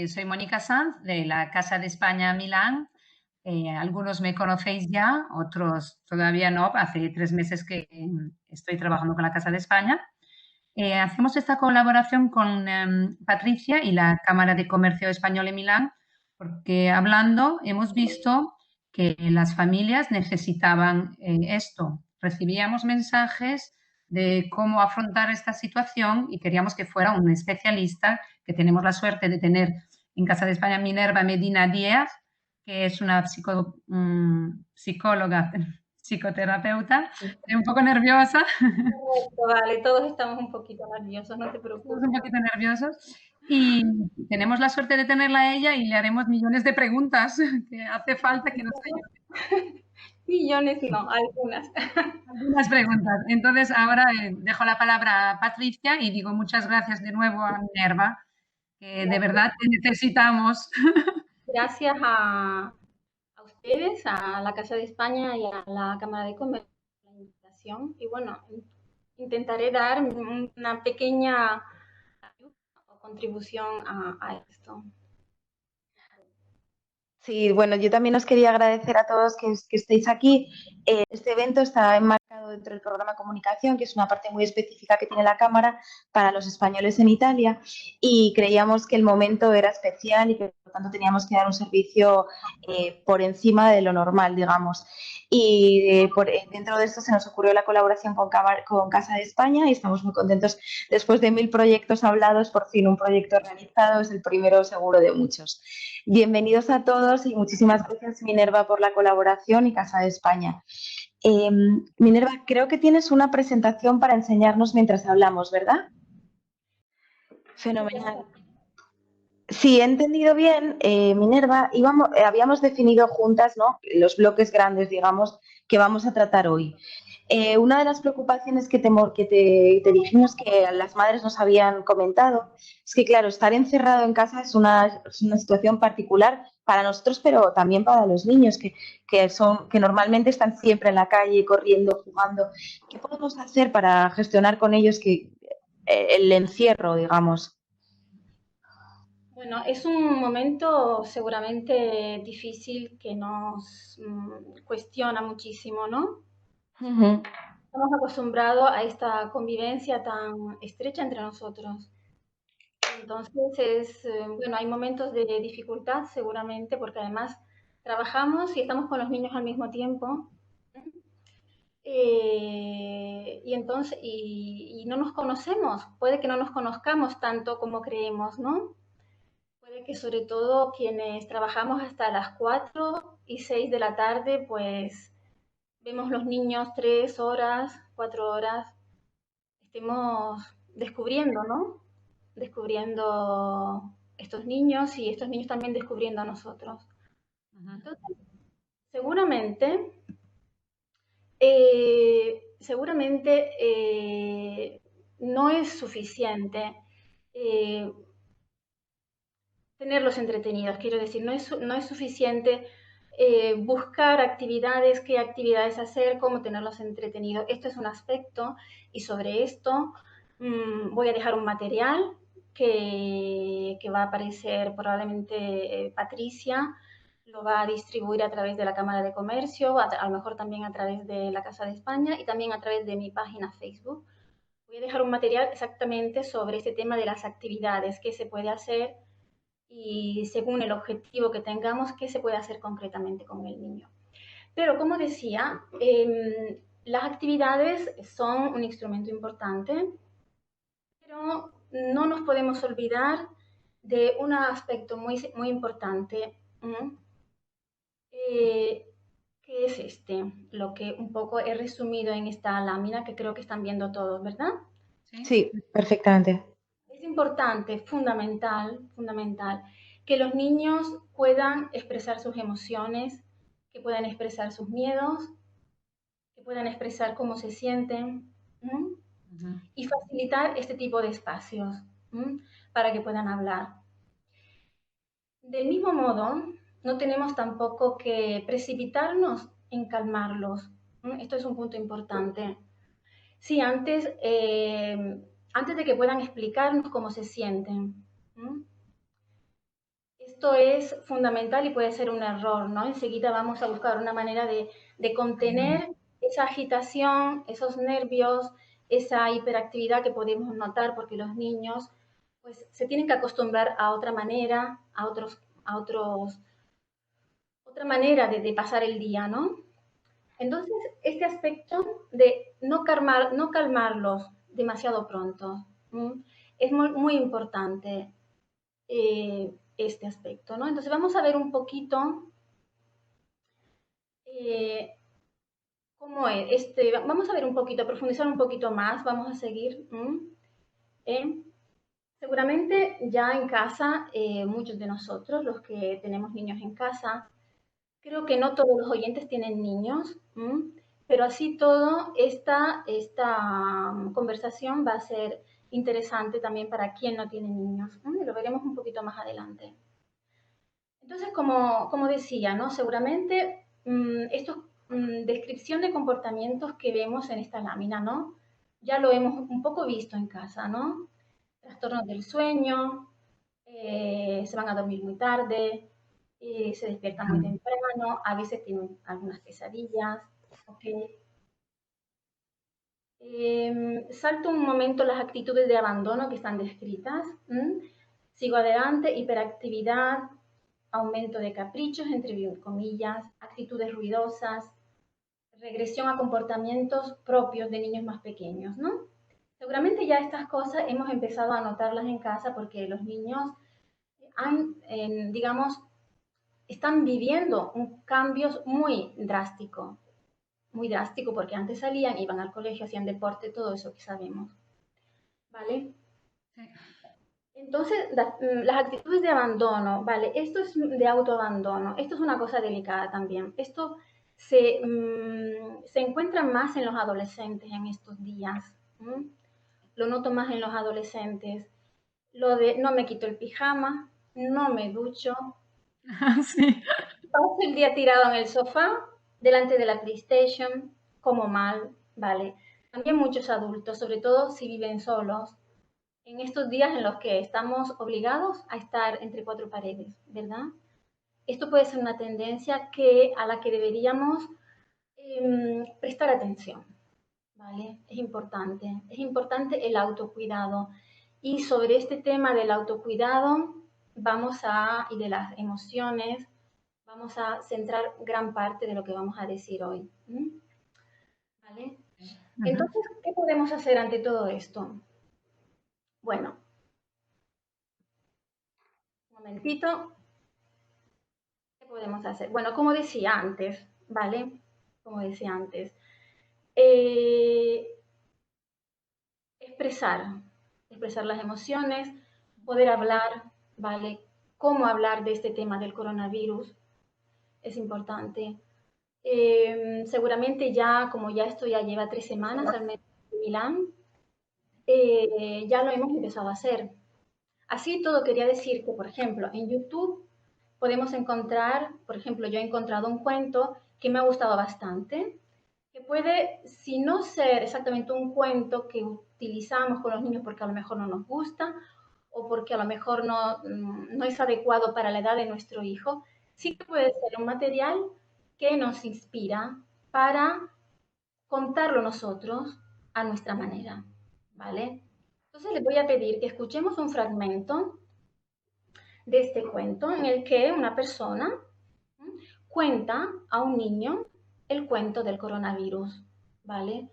Soy Mónica Sanz de la Casa de España Milán. Algunos me conocéis ya, otros todavía no. Hace 3 meses que estoy trabajando con la Casa de España. Hacemos esta colaboración con Patricia y la Cámara de Comercio Español en Milán, porque hablando hemos visto que las familias necesitaban esto. Recibíamos mensajes de cómo afrontar esta situación y queríamos que fuera un especialista, que tenemos la suerte de tener en Casa de España Minerva Medina Díaz, que es una psicóloga, psicoterapeuta. Estoy un poco nerviosa. Correcto, vale, todos estamos un poquito nerviosos, no te Estamos preocupes. un poquito nerviosos y tenemos la suerte de tenerla a ella y le haremos millones de preguntas que hace falta que nos ayude. Millones no, algunas. Algunas preguntas. Entonces, ahora dejo la palabra a Patricia y digo muchas gracias de nuevo a Minerva, que de verdad te necesitamos. Gracias a ustedes, a la Casa de España y a la Cámara de Comercio por la invitación. Y bueno, intentaré dar una pequeña ayuda o contribución a esto. Sí, bueno, yo también os quería agradecer a todos que estéis aquí. Este evento está enmarcado dentro del programa Comunicación, que es una parte muy específica que tiene la Cámara para los españoles en Italia, y creíamos que el momento era especial y que por lo tanto teníamos que dar un servicio por encima de lo normal, digamos. Y dentro de esto se nos ocurrió la colaboración con Casa de España y estamos muy contentos. Después de 1000 proyectos hablados, por fin un proyecto realizado, es el primero seguro de muchos. Bienvenidos a todos y muchísimas gracias, Minerva, por la colaboración y Casa de España. Minerva, creo que tienes una presentación para enseñarnos mientras hablamos, ¿verdad? Fenomenal. Si he entendido bien, Minerva, habíamos definido juntas, ¿no?, los bloques grandes, digamos, que vamos a tratar hoy. Una de las preocupaciones que te dijimos que las madres nos habían comentado es que, claro, estar encerrado en casa es una situación particular para nosotros, pero también para los niños, que normalmente están siempre en la calle, corriendo, jugando. ¿Qué podemos hacer para gestionar con ellos el encierro, digamos? Bueno, es un momento seguramente difícil que nos cuestiona muchísimo, ¿no? Uh-huh. Estamos acostumbrados a esta convivencia tan estrecha entre nosotros. Entonces, bueno, hay momentos de dificultad seguramente porque además trabajamos y estamos con los niños al mismo tiempo. Y entonces, y no nos conocemos, puede que no nos conozcamos tanto como creemos, ¿no? Puede que sobre todo quienes trabajamos hasta las 4 y 6 de la tarde, pues vemos los niños 3 horas, 4 horas, estemos descubriendo, ¿no? Descubriendo estos niños y estos niños también descubriendo a nosotros. Entonces, seguramente, no es suficiente eh, tenerlos entretenidos, quiero decir, no es suficiente buscar actividades, qué actividades hacer, cómo tenerlos entretenidos. Esto es un aspecto y sobre esto voy a dejar un material que va a aparecer probablemente Patricia, lo va a distribuir a través de la Cámara de Comercio, a lo mejor también a través de la Casa de España y también a través de mi página Facebook. Voy a dejar un material exactamente sobre este tema de las actividades, qué se puede hacer y según el objetivo que tengamos, qué se puede hacer concretamente con el niño. Pero como decía, las actividades son un instrumento importante, pero no nos podemos olvidar de un aspecto muy importante, que es este, lo que un poco he resumido en esta lámina que creo que están viendo todos, ¿verdad? Sí, perfectamente. Es importante, fundamental, que los niños puedan expresar sus emociones, que puedan expresar sus miedos, que puedan expresar cómo se sienten, ¿m? Y facilitar este tipo de espacios, para que puedan hablar. Del mismo modo, no tenemos tampoco que precipitarnos en calmarlos. Esto es un punto importante. Sí, antes de que puedan explicarnos cómo se sienten. Esto es fundamental y puede ser un error, ¿no? Enseguida vamos a buscar una manera de contener esa agitación, esos nervios, esa hiperactividad que podemos notar porque los niños pues se tienen que acostumbrar a otra manera, otra manera de pasar el día, ¿no? Entonces, este aspecto de no calmarlos demasiado pronto, ¿m? Es muy importante este aspecto, ¿no? Entonces, vamos a ver un poquito eh, cómo es. Vamos a ver un poquito, profundizar un poquito más, vamos a seguir. ¿Eh? Seguramente ya en casa, muchos de nosotros, los que tenemos niños en casa, creo que no todos los oyentes tienen niños, pero así todo, esta conversación va a ser interesante también para quien no tiene niños. Lo veremos un poquito más adelante. Entonces, como decía, ¿no? Seguramente esto descripción de comportamientos que vemos en esta lámina, ¿no? Ya lo hemos un poco visto en casa, ¿no? Trastornos del sueño, se van a dormir muy tarde, se despiertan muy temprano, a veces tienen algunas pesadillas. ¿Okay? Salto un momento las actitudes de abandono que están descritas. Sigo adelante, hiperactividad, aumento de caprichos, entre comillas, actitudes ruidosas, regresión a comportamientos propios de niños más pequeños, ¿no? Seguramente ya estas cosas hemos empezado a notarlas en casa porque los niños digamos, están viviendo cambios muy drástico porque antes salían, iban al colegio, hacían deporte, todo eso que sabemos, ¿vale? Sí. Entonces, las actitudes de abandono, ¿vale? Esto es de autoabandono, esto es una cosa delicada también. Esto se encuentra más en los adolescentes en estos días. Lo noto más en los adolescentes. Lo de no me quito el pijama, no me ducho. Sí. Paso el día tirado en el sofá, delante de la PlayStation, como mal, ¿vale? También muchos adultos, sobre todo si viven solos, en estos días en los que estamos obligados a estar entre cuatro paredes, ¿verdad? Esto puede ser una tendencia a la que deberíamos prestar atención, ¿vale? Es importante el autocuidado. Y sobre este tema del autocuidado y de las emociones, vamos a centrar gran parte de lo que vamos a decir hoy. ¿Vale? Entonces, ¿qué podemos hacer ante todo esto? Bueno, un momentito. ¿Qué podemos hacer? Bueno, como decía antes, ¿vale? Como decía antes, expresar las emociones, poder hablar, ¿vale? Cómo hablar de este tema del coronavirus es importante. Seguramente como ya esto ya lleva 3 semanas al menos en Milán, ya lo hemos empezado a hacer. Así todo quería decir que, por ejemplo, en YouTube podemos encontrar, por ejemplo, yo he encontrado un cuento que me ha gustado bastante, que puede, si no ser exactamente un cuento que utilizamos con los niños porque a lo mejor no nos gusta o porque a lo mejor no es adecuado para la edad de nuestro hijo, sí que puede ser un material que nos inspira para contarlo nosotros a nuestra manera, ¿vale? Entonces les voy a pedir que escuchemos un fragmento de este cuento en el que una persona cuenta a un niño el cuento del coronavirus, ¿vale?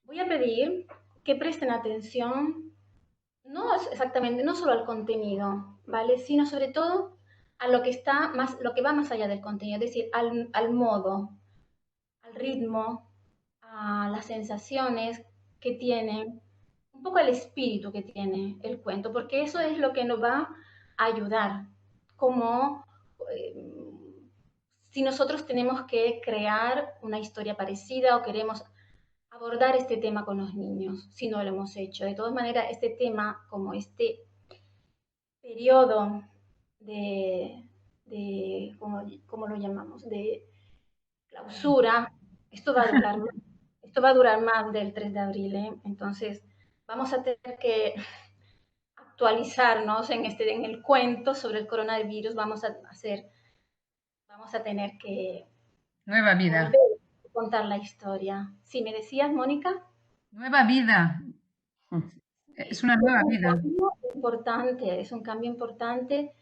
Voy a pedir que presten atención no solo al contenido, ¿vale? Sino sobre todo a lo que va más allá del contenido, es decir, al modo, al ritmo, a las sensaciones que tiene, un poco al espíritu que tiene el cuento, porque eso es lo que nos va a ayudar, como si nosotros tenemos que crear una historia parecida o queremos abordar este tema con los niños, si no lo hemos hecho. De todas maneras, este tema, como este periodo ¿cómo lo llamamos? De clausura, esto va a durar más, del 3 de abril, ¿eh? Entonces, vamos a tener que actualizarnos en el cuento sobre el coronavirus, vamos a tener que Nueva vida. volver a contar la historia. ¿Sí me decías, Mónica? Nueva vida. Es una nueva vida. Es un cambio importante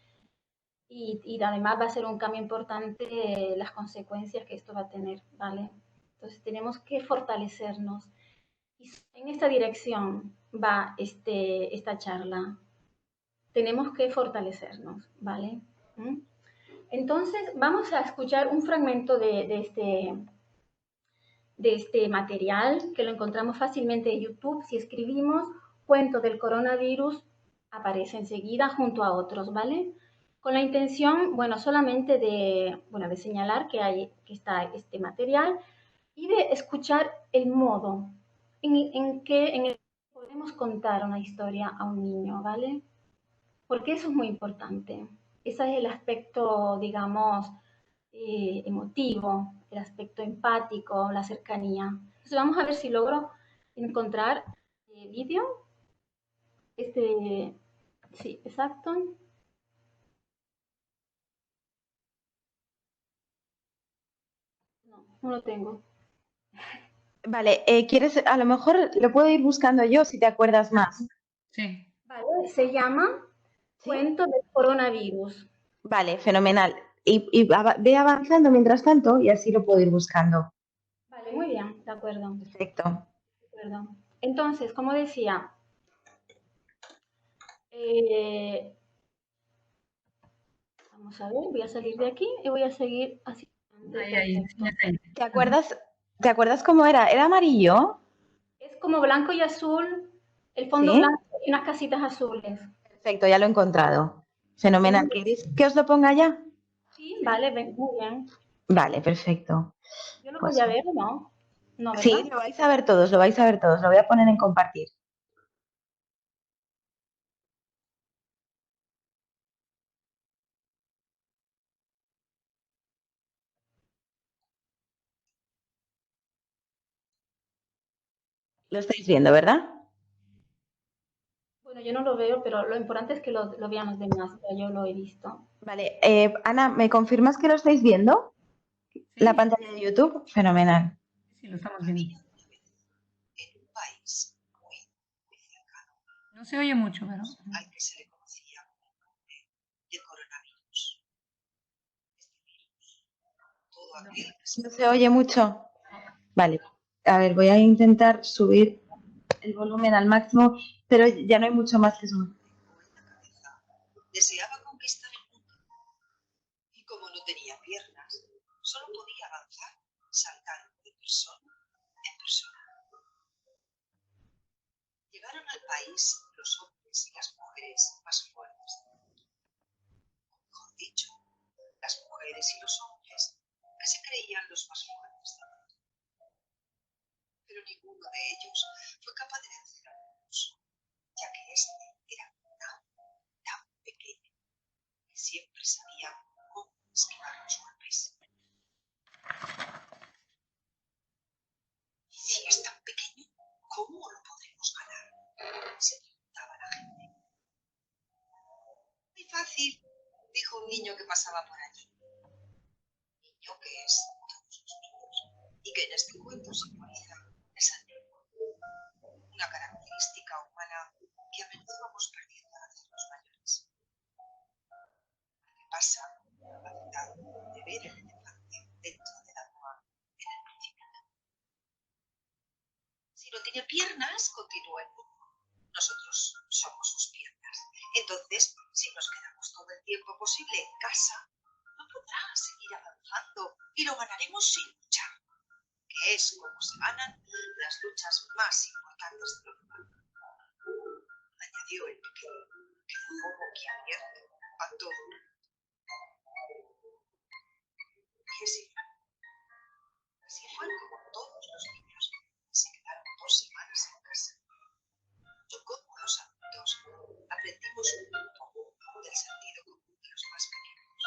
y además va a ser un cambio importante las consecuencias que esto va a tener, ¿vale? Entonces tenemos que fortalecernos. Y en esta dirección va esta charla. Tenemos que fortalecernos, ¿vale? ¿Mm? Entonces vamos a escuchar un fragmento de este material que lo encontramos fácilmente en YouTube. Si escribimos cuento del coronavirus, aparece enseguida junto a otros, ¿vale? Con la intención, bueno, solamente de señalar que está este material y de escuchar el modo en el que podemos contar una historia a un niño, ¿vale? Porque eso es muy importante. Ese es el aspecto, digamos, emotivo, el aspecto empático, la cercanía. Entonces vamos a ver si logro encontrar vídeo. Sí, exacto. No, no lo tengo. Vale, ¿quieres? A lo mejor lo puedo ir buscando yo si te acuerdas más. Sí. Vale, se llama ¿Sí? Cuento del coronavirus. Vale, fenomenal. Ve avanzando mientras tanto y así lo puedo ir buscando. Vale, muy bien, de acuerdo. Perfecto. De acuerdo. Entonces, como decía, eh, vamos a ver, voy a salir de aquí y voy a seguir así. Ahí. ¿Te acuerdas cómo era? ¿Era amarillo? Es como blanco y azul, el fondo Sí. blanco y unas casitas azules. Perfecto, ya lo he encontrado. Fenomenal. ¿Queréis que os lo ponga ya? Sí, vale, muy bien. Vale, perfecto. Yo lo voy Pues a ver, ¿no? No, ¿verdad? sí, lo vais a ver todos, lo vais a ver todos. Lo voy a poner en compartir. Lo estáis viendo, ¿verdad? Bueno, yo no lo veo, pero lo importante es que lo vean los demás. Ya yo lo he visto. Vale, Ana, ¿me confirmas que lo estáis viendo? La Sí, pantalla de YouTube, fenomenal. sí, lo estamos viendo. No se oye mucho, pero... Al que se le conocía como el nombre de coronavirus. Este virus, todo aquel que se ¿No se oye mucho? Vale, a ver, voy a intentar subir el volumen al máximo, pero ya no hay mucho más que subir. en la cabeza deseaba conquistar el mundo y como no tenía piernas, solo podía avanzar saltando de persona en persona. Llegaron al país los hombres y las mujeres más fuertes del mundo. O mejor dicho, las mujeres y los hombres que se creían los más fuertes del mundo. Pero ninguno de ellos fue capaz de vencer al virus, ya que este era tan pequeño que siempre sabía cómo esquivar los golpes. Y si es tan pequeño, ¿cómo lo podremos ganar? Se preguntaba la gente. Muy fácil, dijo un niño que pasaba por allí. Niño que es todos los niños y que en este cuento simboliza el santiago, una característica humana que a menudo vamos perdiendo al hacernos mayores. ¿Qué pasa con la capacidad de ver el elefante dentro de la boa en el principio? Si no tiene piernas, continúa el niño. Nosotros somos sus piernas. Entonces, si nos quedamos todo el tiempo posible en casa, no podrá seguir avanzando y lo ganaremos sin luchar, que es como se ganan las luchas más importantes de la humanidad. Añadió el pequeño, que dejó boquiabierto a todo el mundo. Y así fue como todos los niños se quedaron 2 semanas en casa. Y como los adultos aprendimos un poco del sentido común de los más pequeños.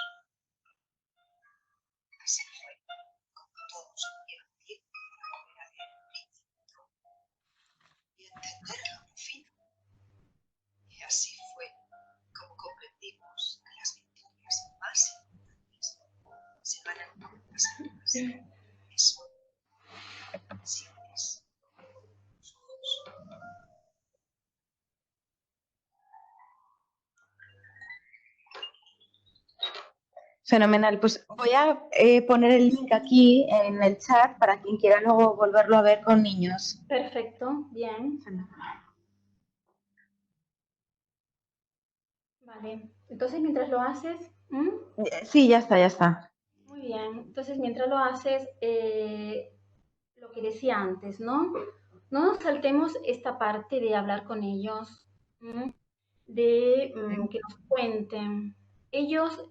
Así fue como todos tuvieron tiempo para volver a leer el Príncipe y entenderlo por fin. Y así fue Sí. Eso. Sientes. Los ojos. Fenomenal. Pues voy a poner el link aquí en el chat para quien quiera luego volverlo a ver con niños. Perfecto, bien. Vale, entonces mientras lo haces, Sí, ya está, ya está. muy bien. Entonces mientras lo haces, lo que decía antes, ¿no? No nos saltemos esta parte de hablar con ellos, de que nos cuenten. Ellos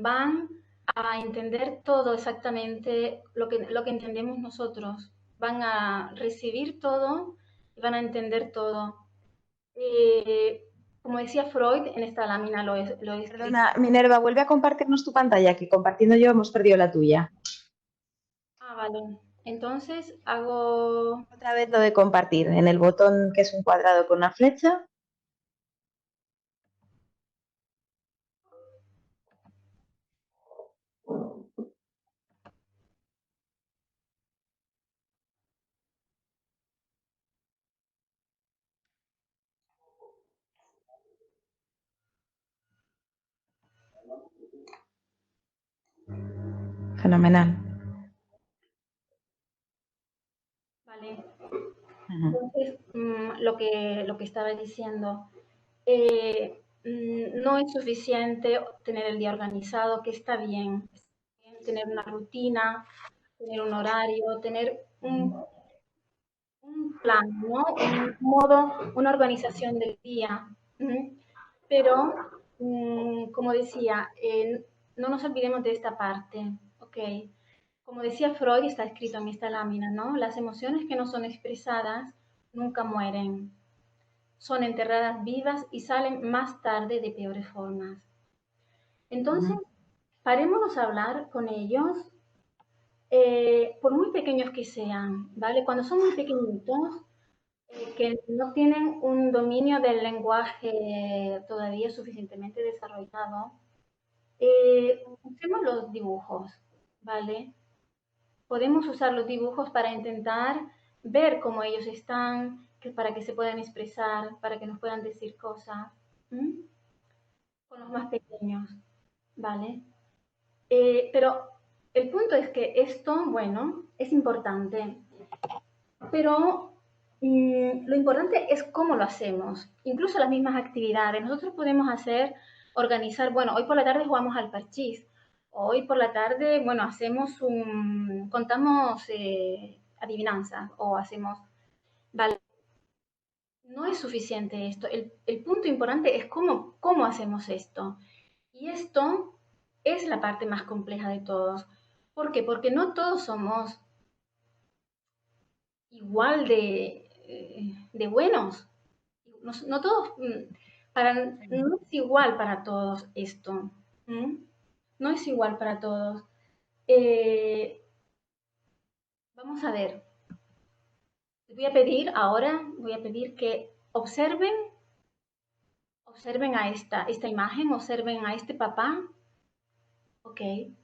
van a entender todo exactamente lo que entendemos nosotros. Van a recibir todo y van a entender todo. Como decía Freud, en esta lámina lo he escrito. Perdona, Minerva, vuelve a compartirnos tu pantalla, que compartiendo yo hemos perdido la tuya. Ah, vale. Entonces hago... Otra vez lo de compartir, en el botón que es un cuadrado con una flecha. Fenomenal. Vale. Ujú. Entonces, lo que estaba diciendo, no es suficiente tener el día organizado, que está bien, tener una rutina, tener un horario, tener un plan, ¿no? Un modo, una organización del día. Pero, como decía, no nos olvidemos de esta parte, ¿ok? Como decía Freud, está escrito en esta lámina, ¿no? Las emociones que no son expresadas nunca mueren. Son enterradas vivas y salen más tarde de peores formas. Entonces, parémonos a hablar con ellos, por muy pequeños que sean, ¿vale? Cuando son muy pequeñitos, que no tienen un dominio del lenguaje todavía suficientemente desarrollado, usemos los dibujos, ¿vale? Podemos usar los dibujos para intentar ver cómo ellos están, para que se puedan expresar, para que nos puedan decir cosas, con los más pequeños, ¿vale? Pero el punto es que esto, bueno, es importante, pero lo importante es cómo lo hacemos, incluso las mismas actividades. Nosotros podemos organizar, bueno, hoy por la tarde jugamos al parchís, hoy por la tarde, bueno, contamos adivinanzas o hacemos, vale, no es suficiente esto. El punto importante es cómo hacemos esto. Y esto es la parte más compleja de todos. ¿Por qué? Porque no todos somos igual de buenos. No todos, no es igual para todos esto. No es igual para todos. Eh, Vamos a ver. Voy a pedir que observen a esta imagen, observen a este papá, ¿ok? Y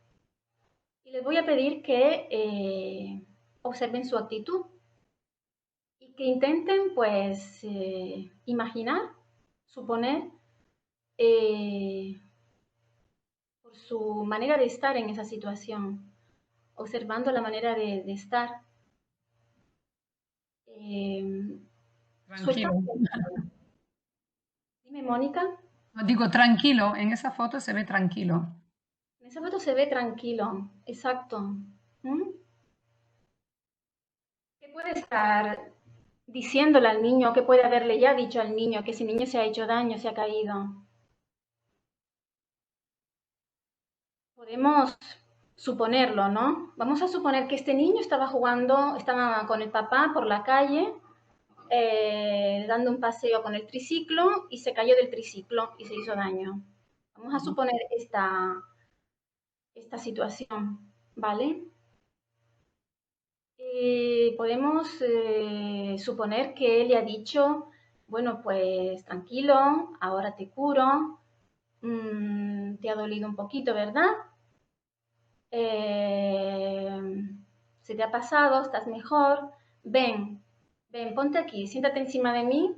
les voy a pedir que observen su actitud y que intenten, pues, imaginar, suponer, por su manera de estar en esa situación, observando la manera de estar. Su Tranquilo. estado mental. Dime, Mónica, No, digo tranquilo, en esa foto se ve tranquilo. en esa foto se ve tranquilo, exacto. ¿Qué puede estar diciéndole al niño? ¿Qué puede haberle ya dicho al niño? Que ese niño se ha hecho daño, se ha caído. Podemos suponerlo, ¿no? Vamos a suponer que este niño estaba con el papá por la calle, dando un paseo con el triciclo y se cayó del triciclo y se hizo daño. Vamos a suponer esta situación, ¿vale? Podemos suponer que él le ha dicho, bueno, pues tranquilo, ahora te curo, te ha dolido un poquito, ¿verdad? ¿Se te ha pasado? ¿Estás mejor? Ven, ven, ponte aquí, siéntate encima de mí.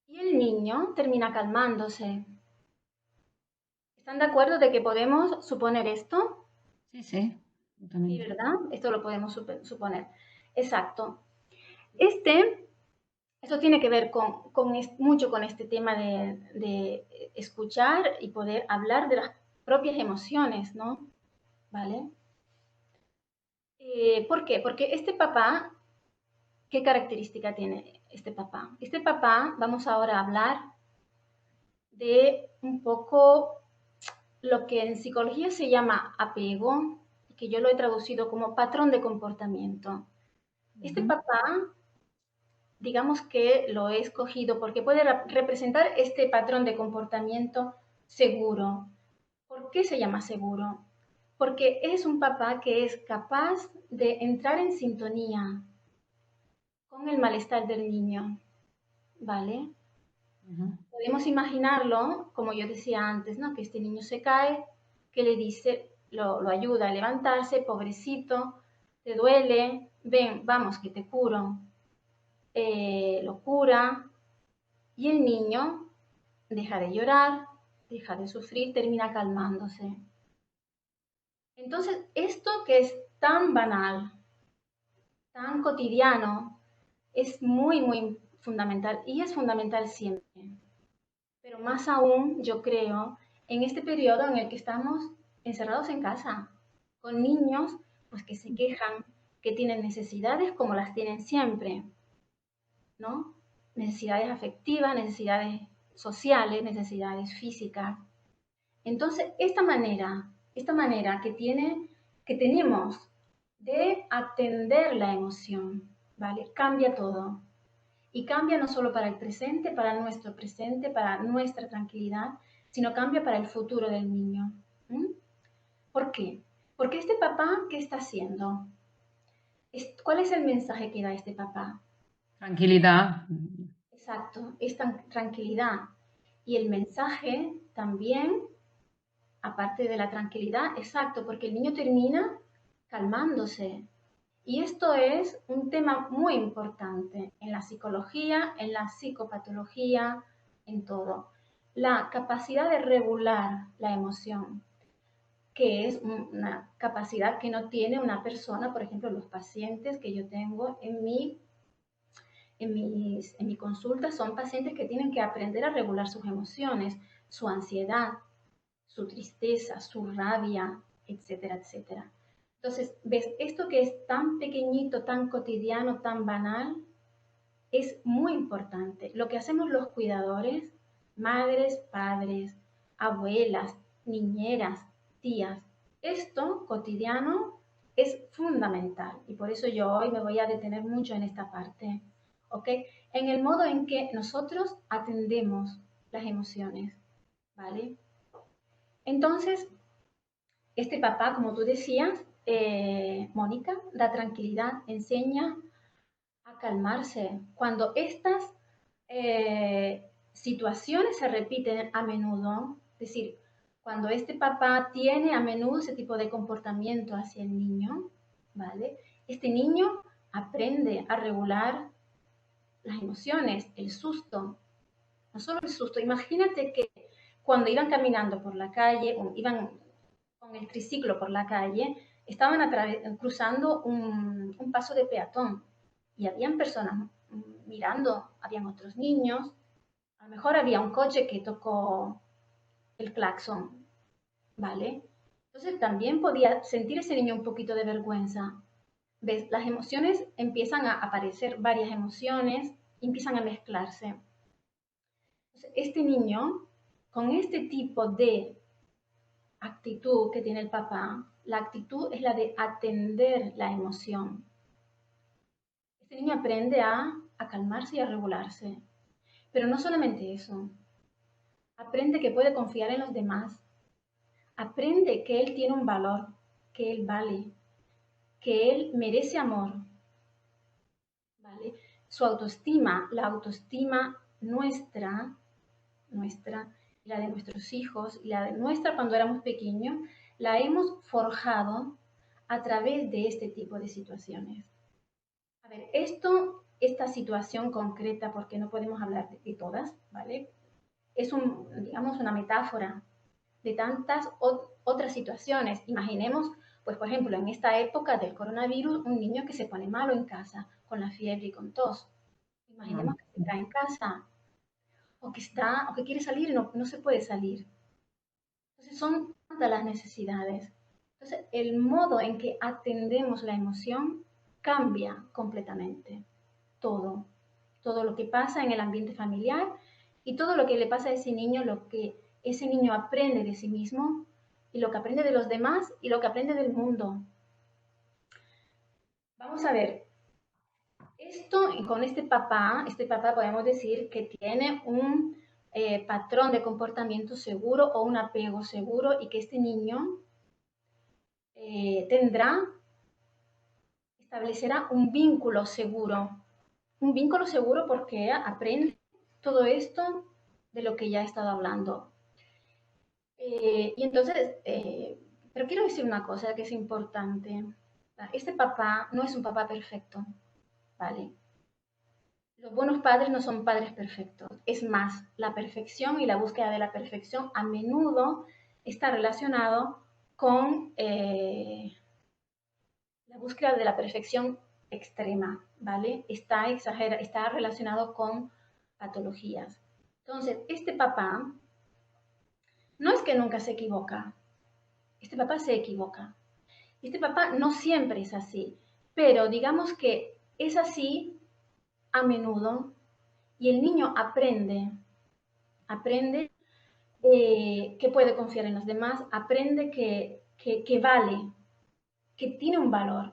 Y el niño termina calmándose. ¿Están de acuerdo de que podemos suponer esto? Sí, Sí, totalmente. ¿verdad? Esto lo podemos suponer. Exacto. Esto tiene que ver mucho con este tema de escuchar y poder hablar de las propias emociones, ¿no? ¿Vale? ¿Por qué? Porque este papá, ¿qué característica tiene este papá? Este papá, vamos ahora a hablar de un poco lo que en psicología se llama apego, que yo lo he traducido como patrón de comportamiento. Este papá, digamos que lo he escogido porque puede representar este patrón de comportamiento seguro. ¿Por qué se llama seguro? Porque es un papá que es capaz de entrar en sintonía con el malestar del niño, ¿vale? Podemos imaginarlo, como yo decía antes, ¿no? Que este niño se cae, que le dice, lo ayuda a levantarse, pobrecito, te duele, ven, vamos, que te curo. Lo cura y el niño deja de llorar, deja de sufrir, termina calmándose. Entonces, esto que es tan banal, tan cotidiano, es muy, muy fundamental y es fundamental siempre. Pero más aún, yo creo, en este periodo en el que estamos encerrados en casa, con niños pues, que se quejan, que tienen necesidades como las tienen siempre, ¿no? Necesidades afectivas, necesidades sociales, necesidades físicas. Entonces, esta manera que tenemos de atender la emoción, ¿vale? Cambia todo. Y cambia no solo para el presente, para nuestra tranquilidad, sino cambia para el futuro del niño. ¿Mm? ¿Por qué? Porque este papá, ¿qué está haciendo? ¿Cuál es el mensaje que da este papá? Tranquilidad. Exacto, es tranquilidad. Y el mensaje también, aparte de la tranquilidad, exacto, porque el niño termina calmándose. Y esto es un tema muy importante en la psicología, en la psicopatología, en todo. La capacidad de regular la emoción, que es una capacidad que no tiene una persona, por ejemplo, los pacientes que yo tengo en mi consulta son pacientes que tienen que aprender a regular sus emociones, su ansiedad, su tristeza, su rabia, etcétera, etcétera. Entonces, ¿ves? Esto que es tan pequeñito, tan cotidiano, tan banal, es muy importante. Lo que hacemos los cuidadores, madres, padres, abuelas, niñeras, tías, esto cotidiano es fundamental y por eso yo hoy me voy a detener mucho en esta parte, ¿ok? En el modo en que nosotros atendemos las emociones, ¿vale? Entonces, este papá, como tú decías, Mónica, da tranquilidad, enseña a calmarse. Cuando estas situaciones se repiten a menudo, es decir, cuando este papá tiene a menudo ese tipo de comportamiento hacia el niño, ¿vale? Este niño aprende a regular las emociones, el susto, no solo el susto. Imagínate que cuando iban caminando por la calle, o iban con el triciclo por la calle, estaban cruzando un paso de peatón y habían personas mirando, habían otros niños, a lo mejor había un coche que tocó el claxon, ¿vale? Entonces también podía sentir ese niño un poquito de vergüenza. ¿Ves? Las emociones empiezan a aparecer, varias emociones, empiezan a mezclarse. Entonces, este niño, con este tipo de actitud que tiene el papá, la actitud es la de atender la emoción. Este niño aprende a calmarse y a regularse. Pero no solamente eso. Aprende que puede confiar en los demás. Aprende que él tiene un valor, que él vale, que él merece amor. ¿Vale? Su autoestima, la autoestima nuestra, la de nuestros hijos y la de nuestra cuando éramos pequeños, la hemos forjado a través de este tipo de situaciones. A ver, esta situación concreta, porque no podemos hablar de todas, ¿vale? Es digamos, una metáfora de tantas otras situaciones. Imaginemos, pues por ejemplo, en esta época del coronavirus, un niño que se pone malo en casa, con la fiebre y con tos. Imaginemos que está en casa, o que quiere salir y no se puede salir. Entonces son tantas las necesidades. Entonces el modo en que atendemos la emoción cambia completamente. Todo lo que pasa en el ambiente familiar y todo lo que le pasa a ese niño, lo que ese niño aprende de sí mismo y lo que aprende de los demás y lo que aprende del mundo. Vamos a ver, con este papá podemos decir que tiene un patrón de comportamiento seguro o un apego seguro y que este niño establecerá un vínculo seguro. Un vínculo seguro porque aprende todo esto de lo que ya he estado hablando. Y entonces, pero quiero decir una cosa que es importante. Este papá no es un papá perfecto, ¿vale? Los buenos padres no son padres perfectos. Es más, la perfección y la búsqueda de la perfección a menudo está relacionado con la búsqueda de la perfección extrema, ¿vale? Está relacionado con patologías. Entonces, este papá no es que nunca se equivoca, este papá se equivoca. Este papá no siempre es así, pero digamos que es así a menudo y el niño aprende que puede confiar en los demás, aprende que vale, que tiene un valor,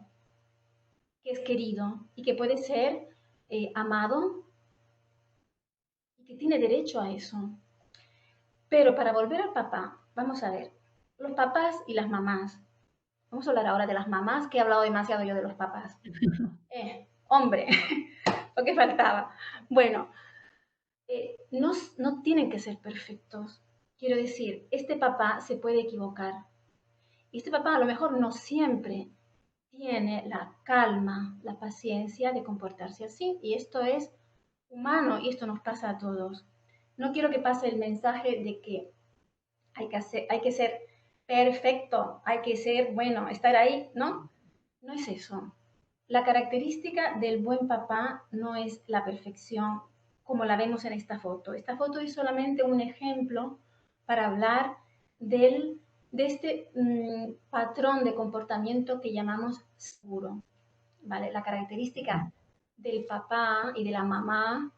que es querido y que puede ser amado y que tiene derecho a eso. Pero para volver al papá, vamos a ver, los papás y las mamás. Vamos a hablar ahora de las mamás, que he hablado demasiado yo de los papás. Hombre, lo que faltaba. Bueno, no tienen que ser perfectos. Quiero decir, este papá se puede equivocar. Y este papá a lo mejor no siempre tiene la calma, la paciencia de comportarse así. Y esto es humano y esto nos pasa a todos. No quiero que pase el mensaje de que hay que ser perfecto, hay que ser, bueno, estar ahí, ¿no? No es eso. La característica del buen papá no es la perfección como la vemos en esta foto. Esta foto es solamente un ejemplo para hablar de este patrón de comportamiento que llamamos seguro. ¿Vale? La característica del papá y de la mamá,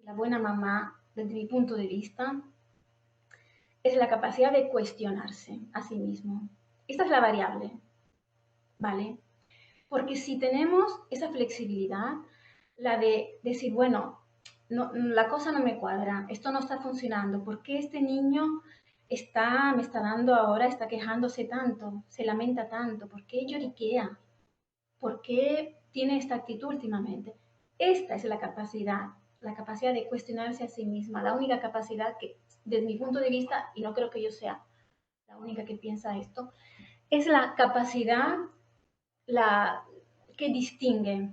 la buena mamá, desde mi punto de vista, es la capacidad de cuestionarse a sí mismo. Esta es la variable, ¿vale? Porque si tenemos esa flexibilidad, la de decir, bueno, no, la cosa no me cuadra, esto no está funcionando, ¿por qué este niño me está dando ahora, está quejándose tanto, se lamenta tanto, por qué lloriquea, por qué tiene esta actitud últimamente? Esta es la capacidad de cuestionarse a sí misma, la única capacidad que, desde mi punto de vista, y no creo que yo sea la única que piensa esto, es la capacidad la que distingue.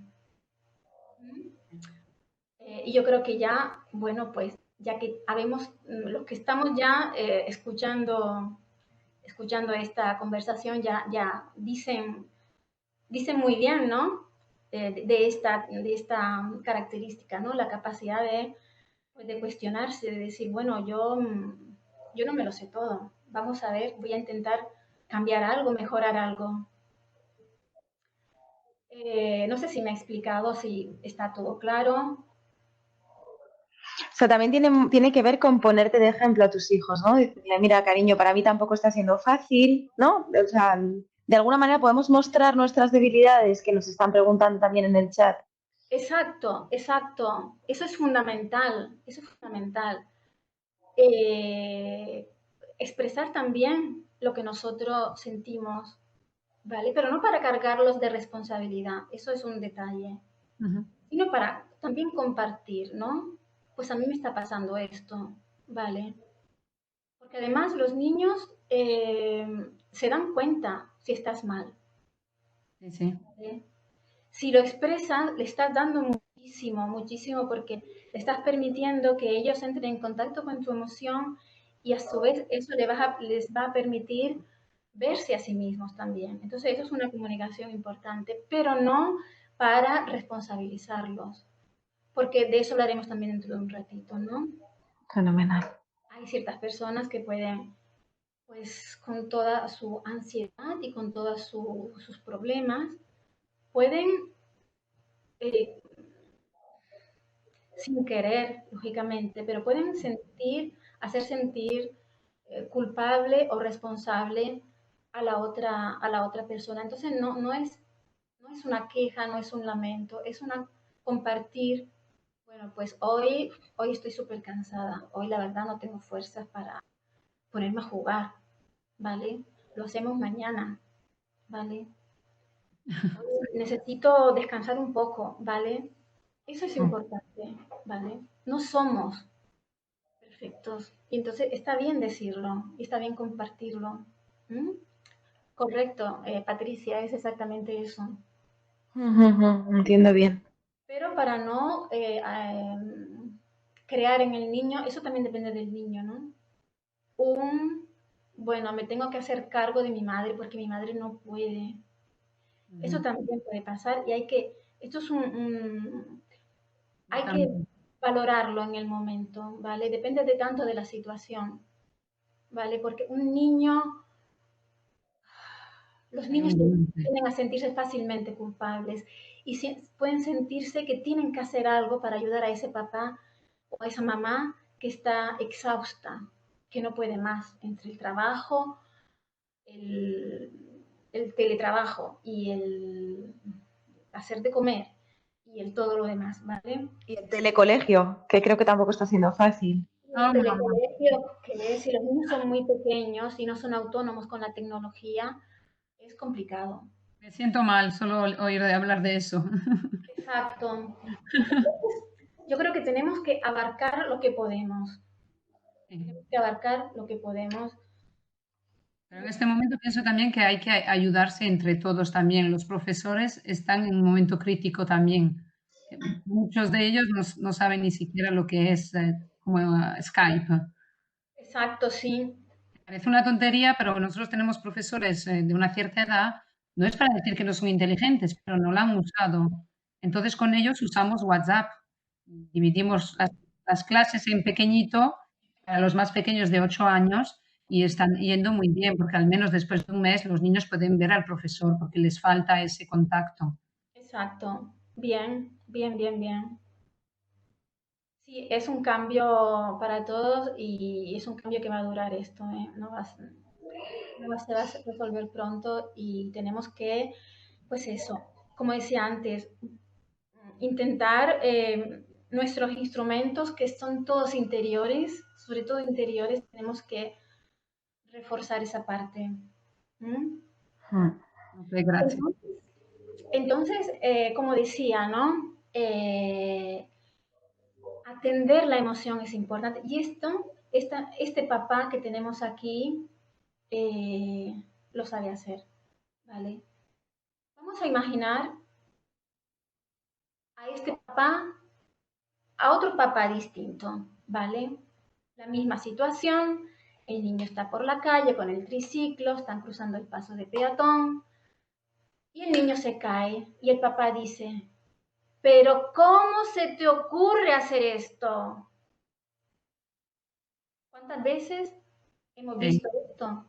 Y yo creo que ya, bueno, pues ya que habemos, los que estamos ya escuchando esta conversación, ya dicen muy bien, ¿no? De esta característica, ¿no? La capacidad pues, de cuestionarse, de decir, bueno, yo no me lo sé todo. Vamos a ver, voy a intentar cambiar algo, mejorar algo. No sé si me he explicado, si está todo claro. O sea, también tiene que ver con ponerte de ejemplo a tus hijos, ¿no? Decirle, mira, cariño, para mí tampoco está siendo fácil, ¿no? O sea, de alguna manera podemos mostrar nuestras debilidades que nos están preguntando también en el chat. Exacto, exacto. Eso es fundamental, expresar también lo que nosotros sentimos, ¿vale? Pero no para cargarlos de responsabilidad, eso es un detalle, sino para también compartir, ¿no? Pues a mí me está pasando esto, ¿vale? Porque además los niños se dan cuenta si estás mal. Sí, sí. ¿Vale? Si lo expresas, le estás dando muchísimo, muchísimo, porque le estás permitiendo que ellos entren en contacto con tu emoción y a su vez eso les va a permitir verse a sí mismos también. Entonces eso es una comunicación importante, pero no para responsabilizarlos, porque de eso hablaremos también dentro de un ratito, ¿no? Fenomenal. Hay ciertas personas que pueden, pues con toda su ansiedad y con todos sus problemas, pueden eh, sin querer, lógicamente, pero pueden hacer sentir culpable o responsable a la otra persona. Entonces no es una queja, no es un lamento, es una compartir. Bueno, pues hoy estoy súper cansada, hoy la verdad no tengo fuerzas para ponerme a jugar, ¿vale? Lo hacemos mañana, ¿vale? Hoy necesito descansar un poco, ¿vale? Eso es importante, ¿vale? No somos perfectos. Y entonces está bien decirlo, y está bien compartirlo. ¿Mm? Correcto, Patricia, es exactamente eso. Entiendo bien. Pero para no crear en el niño, eso también depende del niño, ¿no? Bueno, me tengo que hacer cargo de mi madre porque mi madre no puede. Eso también puede pasar y esto es hay que valorarlo en el momento, ¿vale? Depende de tanto de la situación, ¿vale? Porque los niños tienden a sentirse fácilmente culpables y pueden sentirse que tienen que hacer algo para ayudar a ese papá o a esa mamá que está exhausta, que no puede más entre el trabajo, el, el teletrabajo y el hacer de comer y el todo lo demás, ¿vale? Y el telecolegio, que creo que tampoco está siendo fácil. El telecolegio, que si los niños son muy pequeños y no son autónomos con la tecnología, es complicado. Me siento mal solo oír de hablar de eso. Exacto. Entonces, yo creo que tenemos que abarcar lo que podemos. Tenemos que abarcar lo que podemos. Pero en este momento pienso también que hay que ayudarse entre todos también. Los profesores están en un momento crítico también. Muchos de ellos no saben ni siquiera lo que es como Skype. Exacto, sí. Parece una tontería, pero nosotros tenemos profesores de una cierta edad. No es para decir que no son inteligentes, pero no la han usado. Entonces con ellos usamos WhatsApp. Dividimos las clases en pequeñito para los más pequeños de 8 años y están yendo muy bien, porque al menos después de un mes los niños pueden ver al profesor porque les falta ese contacto. Exacto. Bien, bien, bien, bien. Sí, es un cambio para todos y es un cambio que va a durar esto, ¿eh? No se va a resolver pronto y tenemos que, pues eso, como decía antes, intentar nuestros instrumentos que son todos interiores, sobre todo interiores, tenemos que reforzar esa parte. ¿Mm? Ok, gracias. Entonces, como decía, ¿no? Atender la emoción es importante. Y este papá que tenemos aquí lo sabe hacer, ¿vale? Vamos a imaginar a este papá, a otro papá distinto, ¿vale? La misma situación, el niño está por la calle con el triciclo, están cruzando el paso de peatón y el niño se cae y el papá dice, pero ¿cómo se te ocurre hacer esto? ¿Cuántas veces hemos Sí. visto esto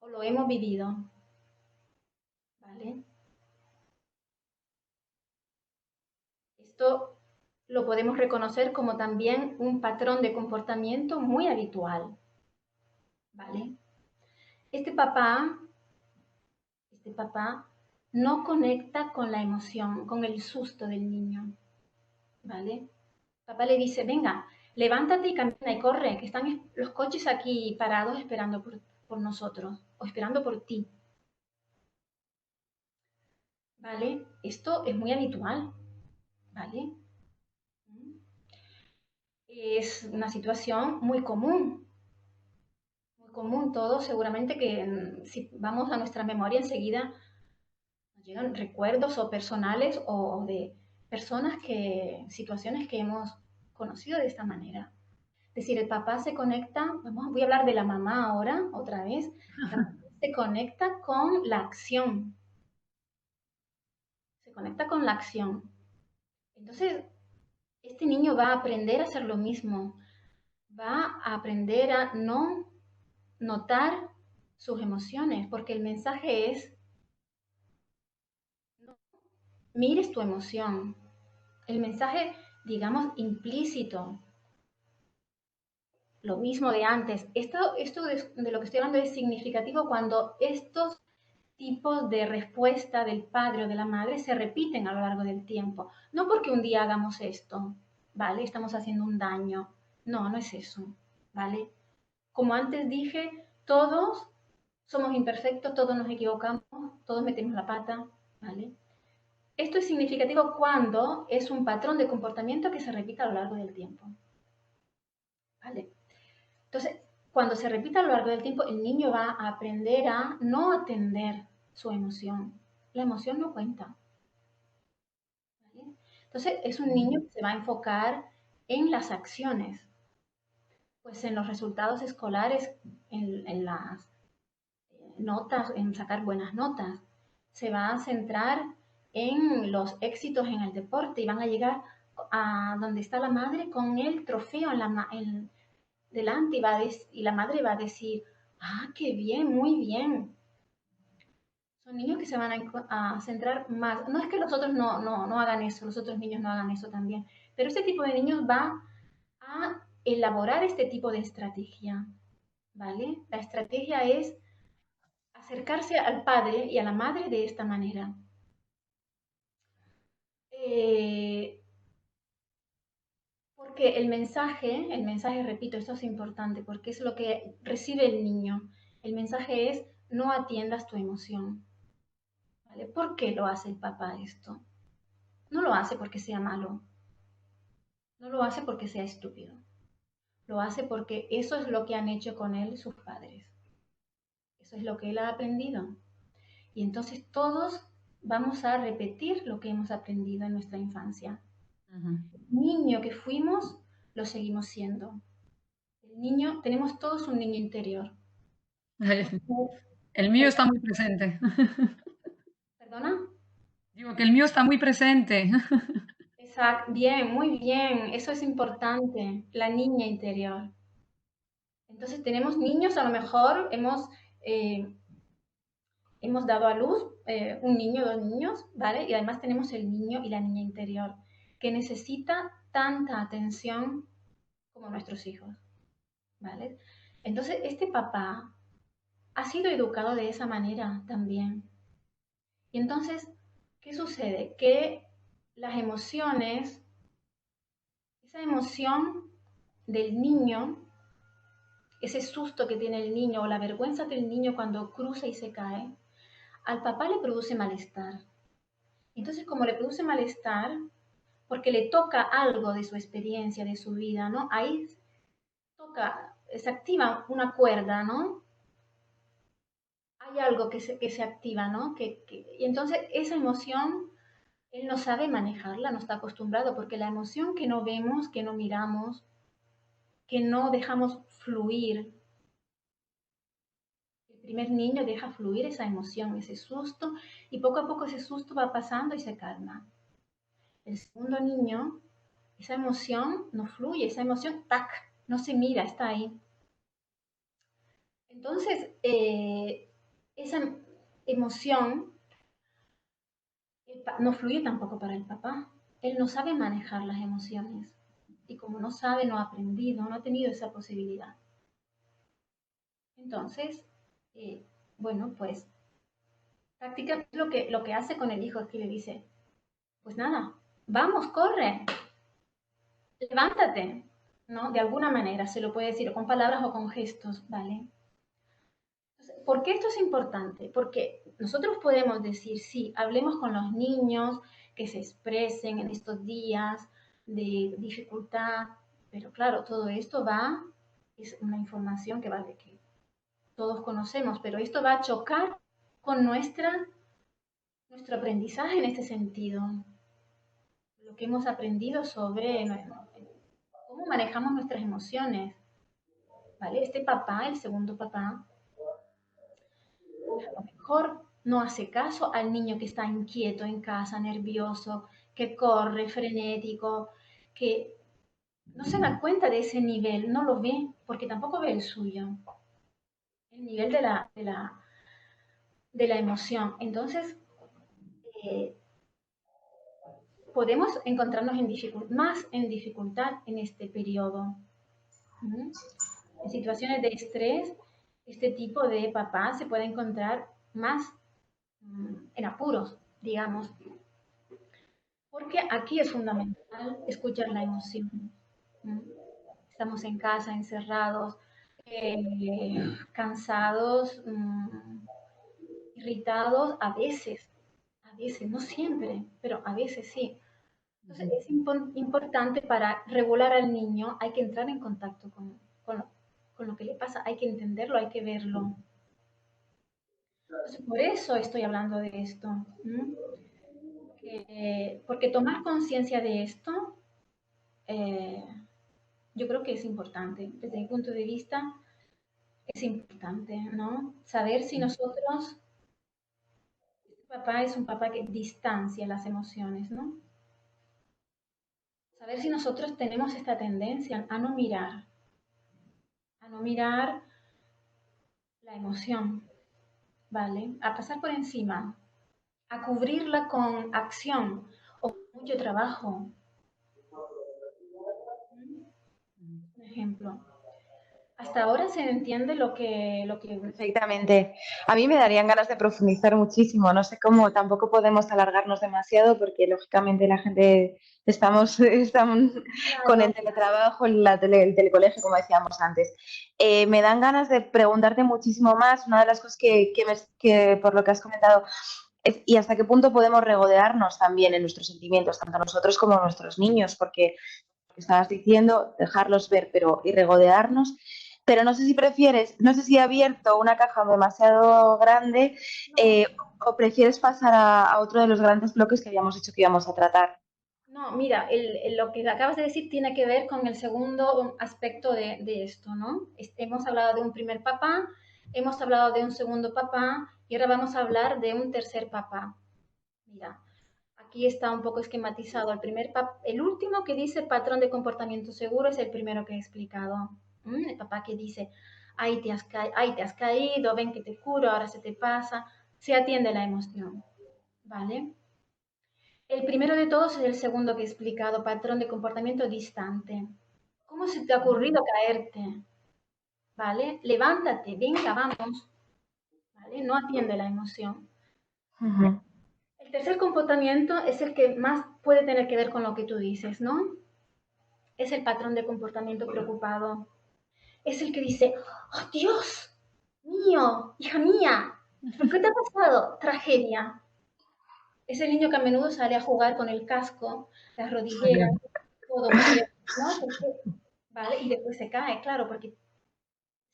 o lo hemos vivido? ¿Vale? Esto lo podemos reconocer como también un patrón de comportamiento muy habitual. ¿Vale? Este papá no conecta con la emoción, con el susto del niño. ¿Vale? Papá le dice, venga, levántate y camina y corre, que están los coches aquí parados esperando por nosotros o esperando por ti. ¿Vale? Esto es muy habitual. ¿Vale? Es una situación muy común común todos, seguramente que si vamos a nuestra memoria enseguida nos llegan recuerdos o personales o de personas situaciones que hemos conocido de esta manera. Es decir, el papá se conecta, voy a hablar de la mamá ahora, otra vez, la mamá se conecta con la acción, se conecta con la acción. Entonces, este niño va a aprender a hacer lo mismo, va a aprender a no notar sus emociones, porque el mensaje es, no mires tu emoción. El mensaje, digamos, implícito, lo mismo de antes. Esto de lo que estoy hablando es significativo cuando estos tipos de respuesta del padre o de la madre se repiten a lo largo del tiempo. No porque un día hagamos esto, ¿vale? Estamos haciendo un daño. No, no es eso, ¿vale? Como antes dije, todos somos imperfectos, todos nos equivocamos, todos metemos la pata, ¿vale? Esto es significativo cuando es un patrón de comportamiento que se repite a lo largo del tiempo, ¿vale? Entonces, cuando se repite a lo largo del tiempo, el niño va a aprender a no atender su emoción. La emoción no cuenta, ¿vale? Entonces, es un niño que se va a enfocar en las acciones, pues en los resultados escolares, en las notas, en sacar buenas notas. Se va a centrar en los éxitos en el deporte y van a llegar a donde está la madre con el trofeo delante y la madre va a decir, ah, qué bien, muy bien. Son niños que se van a centrar más. No es que los otros no hagan eso, los otros niños no hagan eso también, pero este tipo de niños va a elaborar este tipo de estrategia, ¿vale? La estrategia es acercarse al padre y a la madre de esta manera. Porque el mensaje, repito, esto es importante, porque es lo que recibe el niño. El mensaje es, no atiendas tu emoción. ¿Vale? ¿Por qué lo hace el papá esto? No lo hace porque sea malo. No lo hace porque sea estúpido. Lo hace porque eso es lo que han hecho con él sus padres. Eso es lo que él ha aprendido. Y entonces todos vamos a repetir lo que hemos aprendido en nuestra infancia. El niño que fuimos, lo seguimos siendo. El niño, tenemos todos un niño interior. El mío está muy presente. ¿Perdona? Digo que el mío está muy presente. Exacto, bien, muy bien. Eso es importante, la niña interior. Entonces tenemos niños, a lo mejor hemos dado a luz un niño, dos niños, ¿vale? Y además tenemos el niño y la niña interior, que necesita tanta atención como nuestros hijos, ¿vale? Entonces este papá ha sido educado de esa manera también. Y entonces, ¿qué sucede? Que las emociones, esa emoción del niño, ese susto que tiene el niño o la vergüenza del niño cuando cruza y se cae, al papá le produce malestar. Entonces, como le produce malestar, porque le toca algo de su experiencia, de su vida, ¿no? Ahí se activa una cuerda, ¿no? Hay algo que se activa, ¿no? Y entonces esa emoción, él no sabe manejarla, no está acostumbrado, porque la emoción que no vemos, que no miramos, que no dejamos fluir, el primer niño deja fluir esa emoción, ese susto, y poco a poco ese susto va pasando y se calma. El segundo niño, esa emoción no fluye, esa emoción, tac, no se mira, está ahí. Entonces, esa emoción no fluye tampoco para el papá. Él no sabe manejar las emociones. Y como no sabe, no ha aprendido, no ha tenido esa posibilidad. Entonces, bueno, pues prácticamente lo que hace con el hijo es que le dice, pues nada, vamos, corre, levántate, ¿no? De alguna manera se lo puede decir, o con palabras o con gestos, ¿vale? Entonces, ¿por qué esto es importante? Porque nosotros podemos decir, sí, hablemos con los niños, que se expresen en estos días de dificultad, pero claro, todo esto es una información que va de que todos conocemos, pero esto va a chocar con nuestro aprendizaje en este sentido. Lo que hemos aprendido sobre cómo manejamos nuestras emociones. ¿Vale? Este papá, el segundo papá, a lo mejor no hace caso al niño que está inquieto en casa, nervioso, que corre, frenético, que no se da cuenta de ese nivel, no lo ve, porque tampoco ve el suyo, el nivel de la emoción. Entonces, podemos encontrarnos más en dificultad en este periodo. En situaciones de estrés, este tipo de papá se puede encontrar más en apuros, digamos, porque aquí es fundamental escuchar la emoción. Estamos en casa, encerrados, cansados, irritados, a veces, no siempre, pero a veces sí. Entonces es importante para regular al niño, hay que entrar en contacto con lo que le pasa, hay que entenderlo, hay que verlo. Entonces, por eso estoy hablando de esto. Porque tomar conciencia de esto, yo creo que es importante. Desde mi punto de vista, es importante, ¿no? Saber si nosotros, papá es un papá que distancia las emociones, ¿no? Saber si nosotros tenemos esta tendencia a no mirar la emoción, ¿vale? A pasar por encima, a cubrirla con acción o con mucho trabajo. Un ejemplo. Hasta ahora se entiende lo que... Perfectamente. A mí me darían ganas de profundizar muchísimo. No sé cómo, tampoco podemos alargarnos demasiado porque lógicamente la gente estamos con el teletrabajo, el telecolegio, como decíamos antes. Me dan ganas de preguntarte muchísimo más. Una de las cosas que por lo que has comentado es, y hasta qué punto podemos regodearnos también en nuestros sentimientos, tanto nosotros como nuestros niños, porque lo que estabas diciendo, dejarlos ver, pero y regodearnos. Pero no sé si prefieres, no sé si he abierto una caja demasiado grande o prefieres pasar a otro de los grandes bloques que habíamos dicho que íbamos a tratar. No, mira, lo que acabas de decir tiene que ver con el segundo aspecto de esto, ¿no? Hemos hablado de un primer papá, hemos hablado de un segundo papá y ahora vamos a hablar de un tercer papá. Mira, aquí está un poco esquematizado. El último que dice patrón de comportamiento seguro es el primero que he explicado. El papá que dice, ay, te has caído, ven que te curo, ahora se te pasa. Se atiende la emoción, ¿vale? El primero de todos es el segundo que he explicado, patrón de comportamiento distante. ¿Cómo se te ha ocurrido caerte? ¿Vale? Levántate, venga, vamos. ¿Vale? No atiende la emoción. Uh-huh. El tercer comportamiento es el que más puede tener que ver con lo que tú dices, ¿no? Es el patrón de comportamiento preocupado. Es el que dice, oh, Dios mío, hija mía, ¿por qué te ha pasado? Tragedia. Es el niño que a menudo sale a jugar con el casco, las rodilleras, todo muy bien, ¿no? ¿Vale? Y después se cae, claro, porque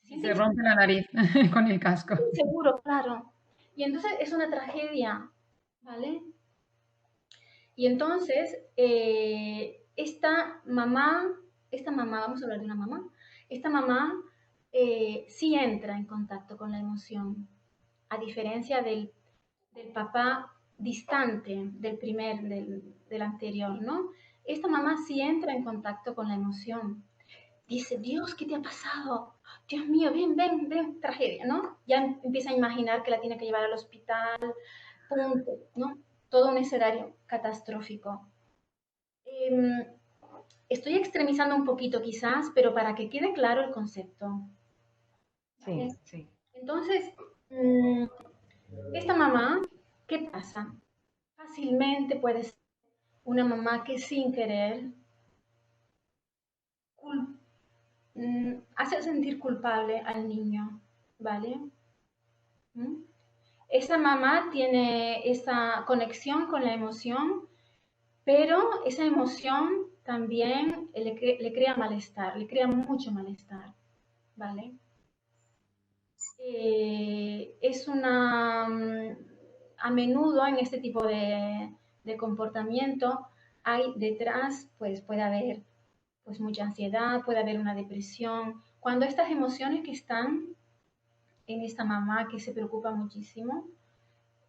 se rompe la nariz con el casco. Seguro, claro. Y entonces es una tragedia, ¿vale? Y entonces, esta mamá, vamos a hablar de una mamá, esta mamá sí entra en contacto con la emoción, a diferencia del papá distante del anterior, ¿no? Esta mamá sí entra en contacto con la emoción. Dice, Dios, ¿qué te ha pasado? Dios mío, ven, ven, ven, tragedia, ¿no? Ya empieza a imaginar que la tiene que llevar al hospital, punto, ¿no? Todo un escenario catastrófico. Estoy extremizando un poquito quizás, pero para que quede claro el concepto. ¿Vale? Sí, sí. Entonces, esta mamá, ¿qué pasa? Fácilmente puede ser una mamá que sin querer hace sentir culpable al niño, ¿vale? Esa mamá tiene esa conexión con la emoción, pero esa emoción también le crea malestar, le crea mucho malestar, ¿vale? es una, a menudo en este tipo de comportamiento hay detrás, pues puede haber pues mucha ansiedad, puede haber una depresión. Cuando estas emociones que están en esta mamá que se preocupa muchísimo,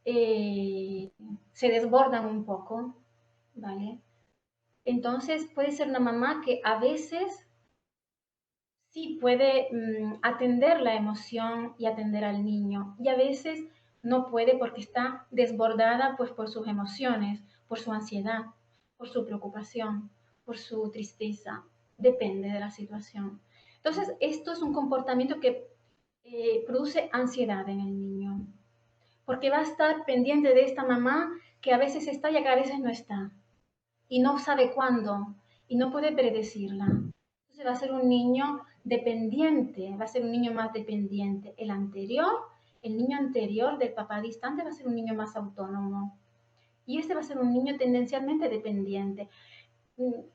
eh, se desbordan un poco, ¿vale? Entonces puede ser una mamá que a veces sí puede atender la emoción y atender al niño y a veces no puede porque está desbordada pues por sus emociones, por su ansiedad, por su preocupación, por su tristeza. Depende de la situación. Entonces, esto es un comportamiento que produce ansiedad en el niño, porque va a estar pendiente de esta mamá que a veces está y que a veces no está y no sabe cuándo y no puede predecirla. Entonces va a ser un niño dependiente, va a ser un niño más dependiente. El niño anterior del papá distante va a ser un niño más autónomo. Y este va a ser un niño tendencialmente dependiente.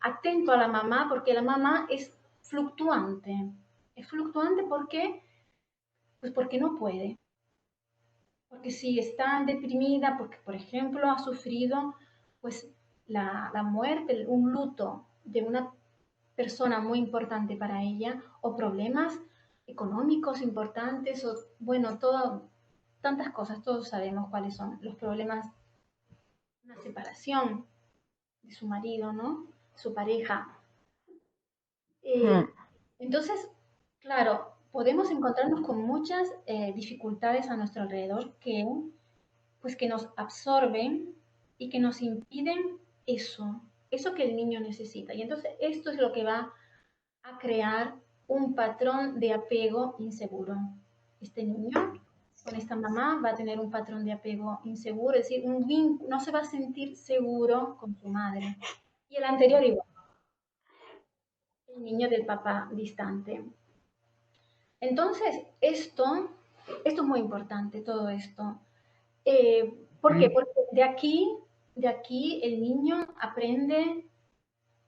Atento a la mamá porque la mamá es fluctuante. Es fluctuante porque, pues porque no puede. Porque si está deprimida, porque por ejemplo ha sufrido pues la muerte, un luto de una persona muy importante para ella, o problemas económicos importantes, o bueno, todo, tantas cosas, todos sabemos cuáles son los problemas, una separación de su marido, ¿no? Su pareja. Eh, entonces, claro, podemos encontrarnos con muchas dificultades a nuestro alrededor pues que nos absorben y que nos impiden eso que el niño necesita. Y entonces esto es lo que va a crear un patrón de apego inseguro. Este niño con esta mamá va a tener un patrón de apego inseguro, es decir, no se va a sentir seguro con su madre. Y el anterior igual, el niño del papá distante. Entonces, esto es muy importante, todo esto. ¿Por qué? Porque de aquí el niño aprende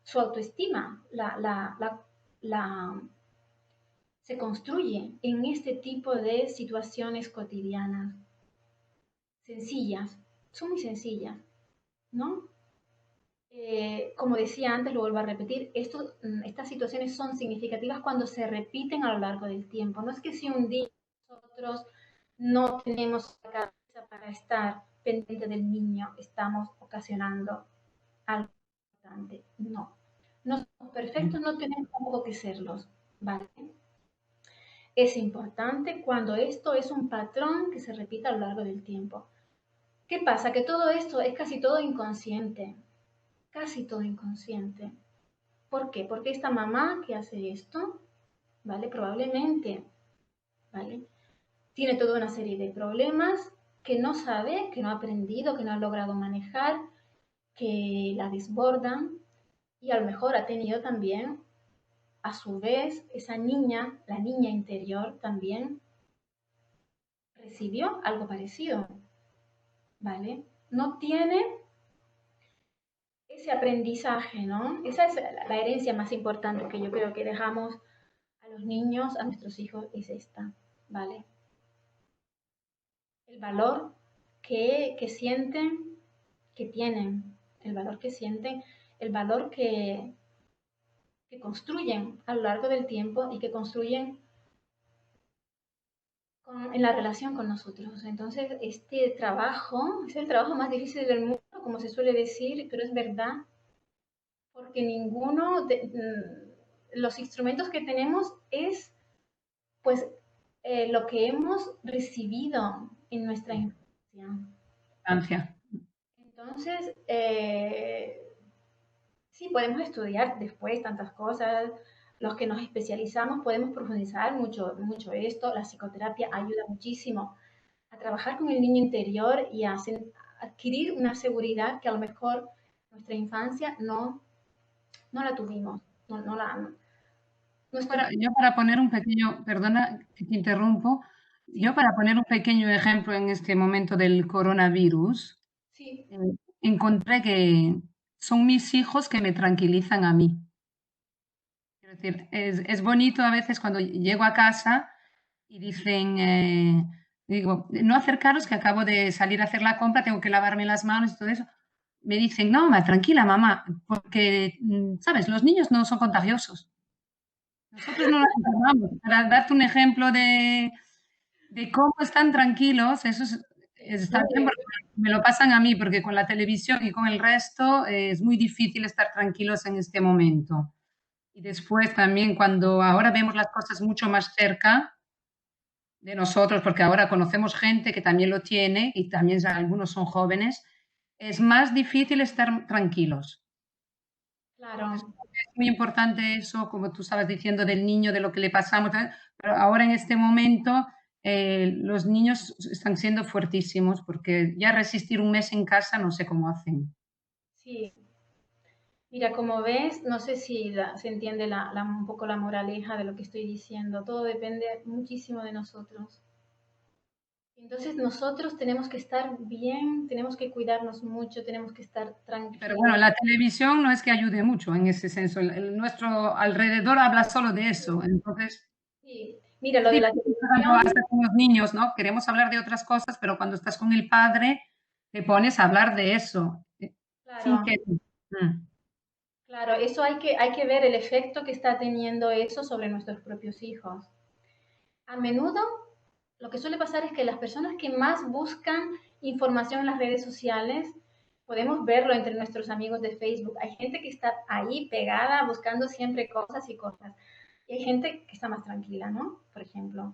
su autoestima, se construye en este tipo de situaciones cotidianas, sencillas, son muy sencillas, ¿no? Como decía antes, lo vuelvo a repetir, estas situaciones son significativas cuando se repiten a lo largo del tiempo. No es que si un día nosotros no tenemos la cabeza para estar pendiente del niño, estamos ocasionando algo importante. No, no somos perfectos, no tenemos tampoco que serlos, ¿vale? Es importante cuando esto es un patrón que se repita a lo largo del tiempo. ¿Qué pasa? Que todo esto es casi todo inconsciente, casi todo inconsciente. ¿Por qué? Porque esta mamá que hace esto, ¿vale? Probablemente, ¿vale? Tiene toda una serie de problemas que no sabe, que no ha aprendido, que no ha logrado manejar, que la desbordan y a lo mejor ha tenido también, a su vez, esa niña, la niña interior también recibió algo parecido, ¿vale? No tiene ese aprendizaje, ¿no? Esa es la herencia más importante que yo creo que dejamos a los niños, a nuestros hijos, es esta, ¿vale? El valor que sienten, que tienen, el valor que sienten, el valor que construyen a lo largo del tiempo y que construyen en la relación con nosotros. Entonces, este trabajo es el trabajo más difícil del mundo, como se suele decir, pero es verdad, porque ninguno de los instrumentos que tenemos es pues lo que hemos recibido en nuestra infancia. Entonces, sí, podemos estudiar después tantas cosas, los que nos especializamos podemos profundizar mucho, mucho esto, la psicoterapia ayuda muchísimo a trabajar con el niño interior y a adquirir una seguridad que a lo mejor nuestra infancia no la tuvimos, no la... No, Yo para poner un pequeño, perdona que te interrumpo, yo para poner un pequeño ejemplo en este momento del coronavirus, sí. encontré que son mis hijos que me tranquilizan a mí. Quiero decir, es bonito a veces cuando llego a casa y dicen, digo, no acercaros que acabo de salir a hacer la compra, tengo que lavarme las manos y todo eso. Me dicen, no, tranquila, mamá, porque, ¿sabes? Los niños no son contagiosos. Nosotros no nos enfermamos. Para darte un ejemplo de cómo están tranquilos, eso está bien porque me lo pasan a mí, porque con la televisión y con el resto es muy difícil estar tranquilos en este momento. Y después también cuando ahora vemos las cosas mucho más cerca de nosotros, porque ahora conocemos gente que también lo tiene y también algunos son jóvenes, es más difícil estar tranquilos. Claro. Es muy importante eso, como tú estabas diciendo, del niño, de lo que le pasamos, pero ahora en este momento los niños están siendo fuertísimos porque ya resistir un mes en casa no sé cómo hacen. Sí. Mira, como ves, no sé si se entiende un poco la moraleja de lo que estoy diciendo. Todo depende muchísimo de nosotros. Entonces nosotros tenemos que estar bien, tenemos que cuidarnos mucho, tenemos que estar Pero bueno, tranquilos. la televisión no es que ayude mucho en ese senso. Nuestro alrededor habla solo de eso. Entonces, Sí. Mira, es lo de la difícil, por ejemplo, televisión, hasta con los niños, ¿no? Queremos hablar de otras cosas, pero cuando estás con el padre, te pones a hablar de eso. Sin claro, que... Mm. claro, eso hay que ver el efecto que está teniendo eso sobre nuestros propios hijos. A menudo lo que suele pasar es que las personas que más buscan información en las redes sociales, podemos verlo entre nuestros amigos de Facebook, hay gente que está ahí pegada buscando siempre cosas y cosas. Y hay gente que está más tranquila, ¿no? Por ejemplo.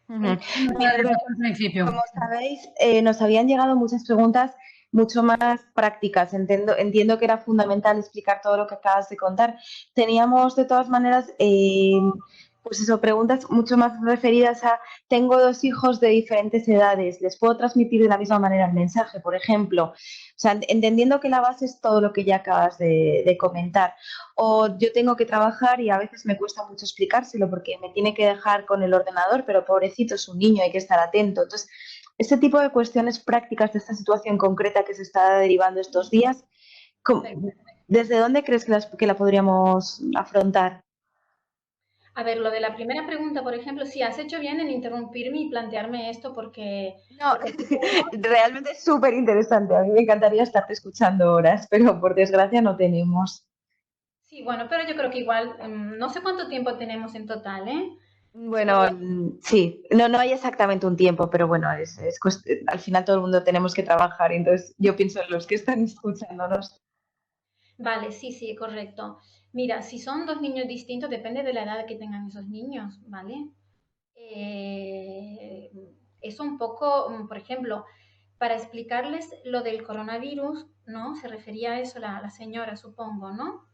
Ujú. Entonces, Mira, Eso al principio. como sabéis, nos habían llegado muchas preguntas mucho más prácticas. Entiendo que era fundamental explicar todo lo que acabas de contar. Teníamos, de todas maneras, pues eso, preguntas mucho más referidas a, tengo dos hijos de diferentes edades, ¿les puedo transmitir de la misma manera el mensaje, por ejemplo? O sea, entendiendo que la base es todo lo que ya acabas de comentar. O yo tengo que trabajar y a veces me cuesta mucho explicárselo porque me tiene que dejar con el ordenador, pero pobrecito es un niño, hay que estar atento. Entonces, este tipo de cuestiones prácticas de esta situación concreta que se está derivando estos días, perfecto. ¿desde dónde crees que la podríamos afrontar? A ver, lo de la primera pregunta, por ejemplo, sí, has hecho bien en interrumpirme y plantearme esto No, porque así podemos. realmente es súper interesante. A mí me encantaría estarte escuchando horas, pero por desgracia no tenemos. Sí, bueno, pero yo creo que igual, no sé cuánto tiempo tenemos en total, ¿eh? Bueno, sí, no hay exactamente un tiempo, pero bueno, al final todo el mundo tenemos que trabajar, entonces yo pienso en los que están escuchándonos. Vale, sí, sí, correcto. Mira, si son dos niños distintos, depende de la edad que tengan esos niños, ¿vale? Eh, es un poco, por ejemplo, para explicarles lo del coronavirus, ¿no? Se refería a eso la señora, supongo, ¿no?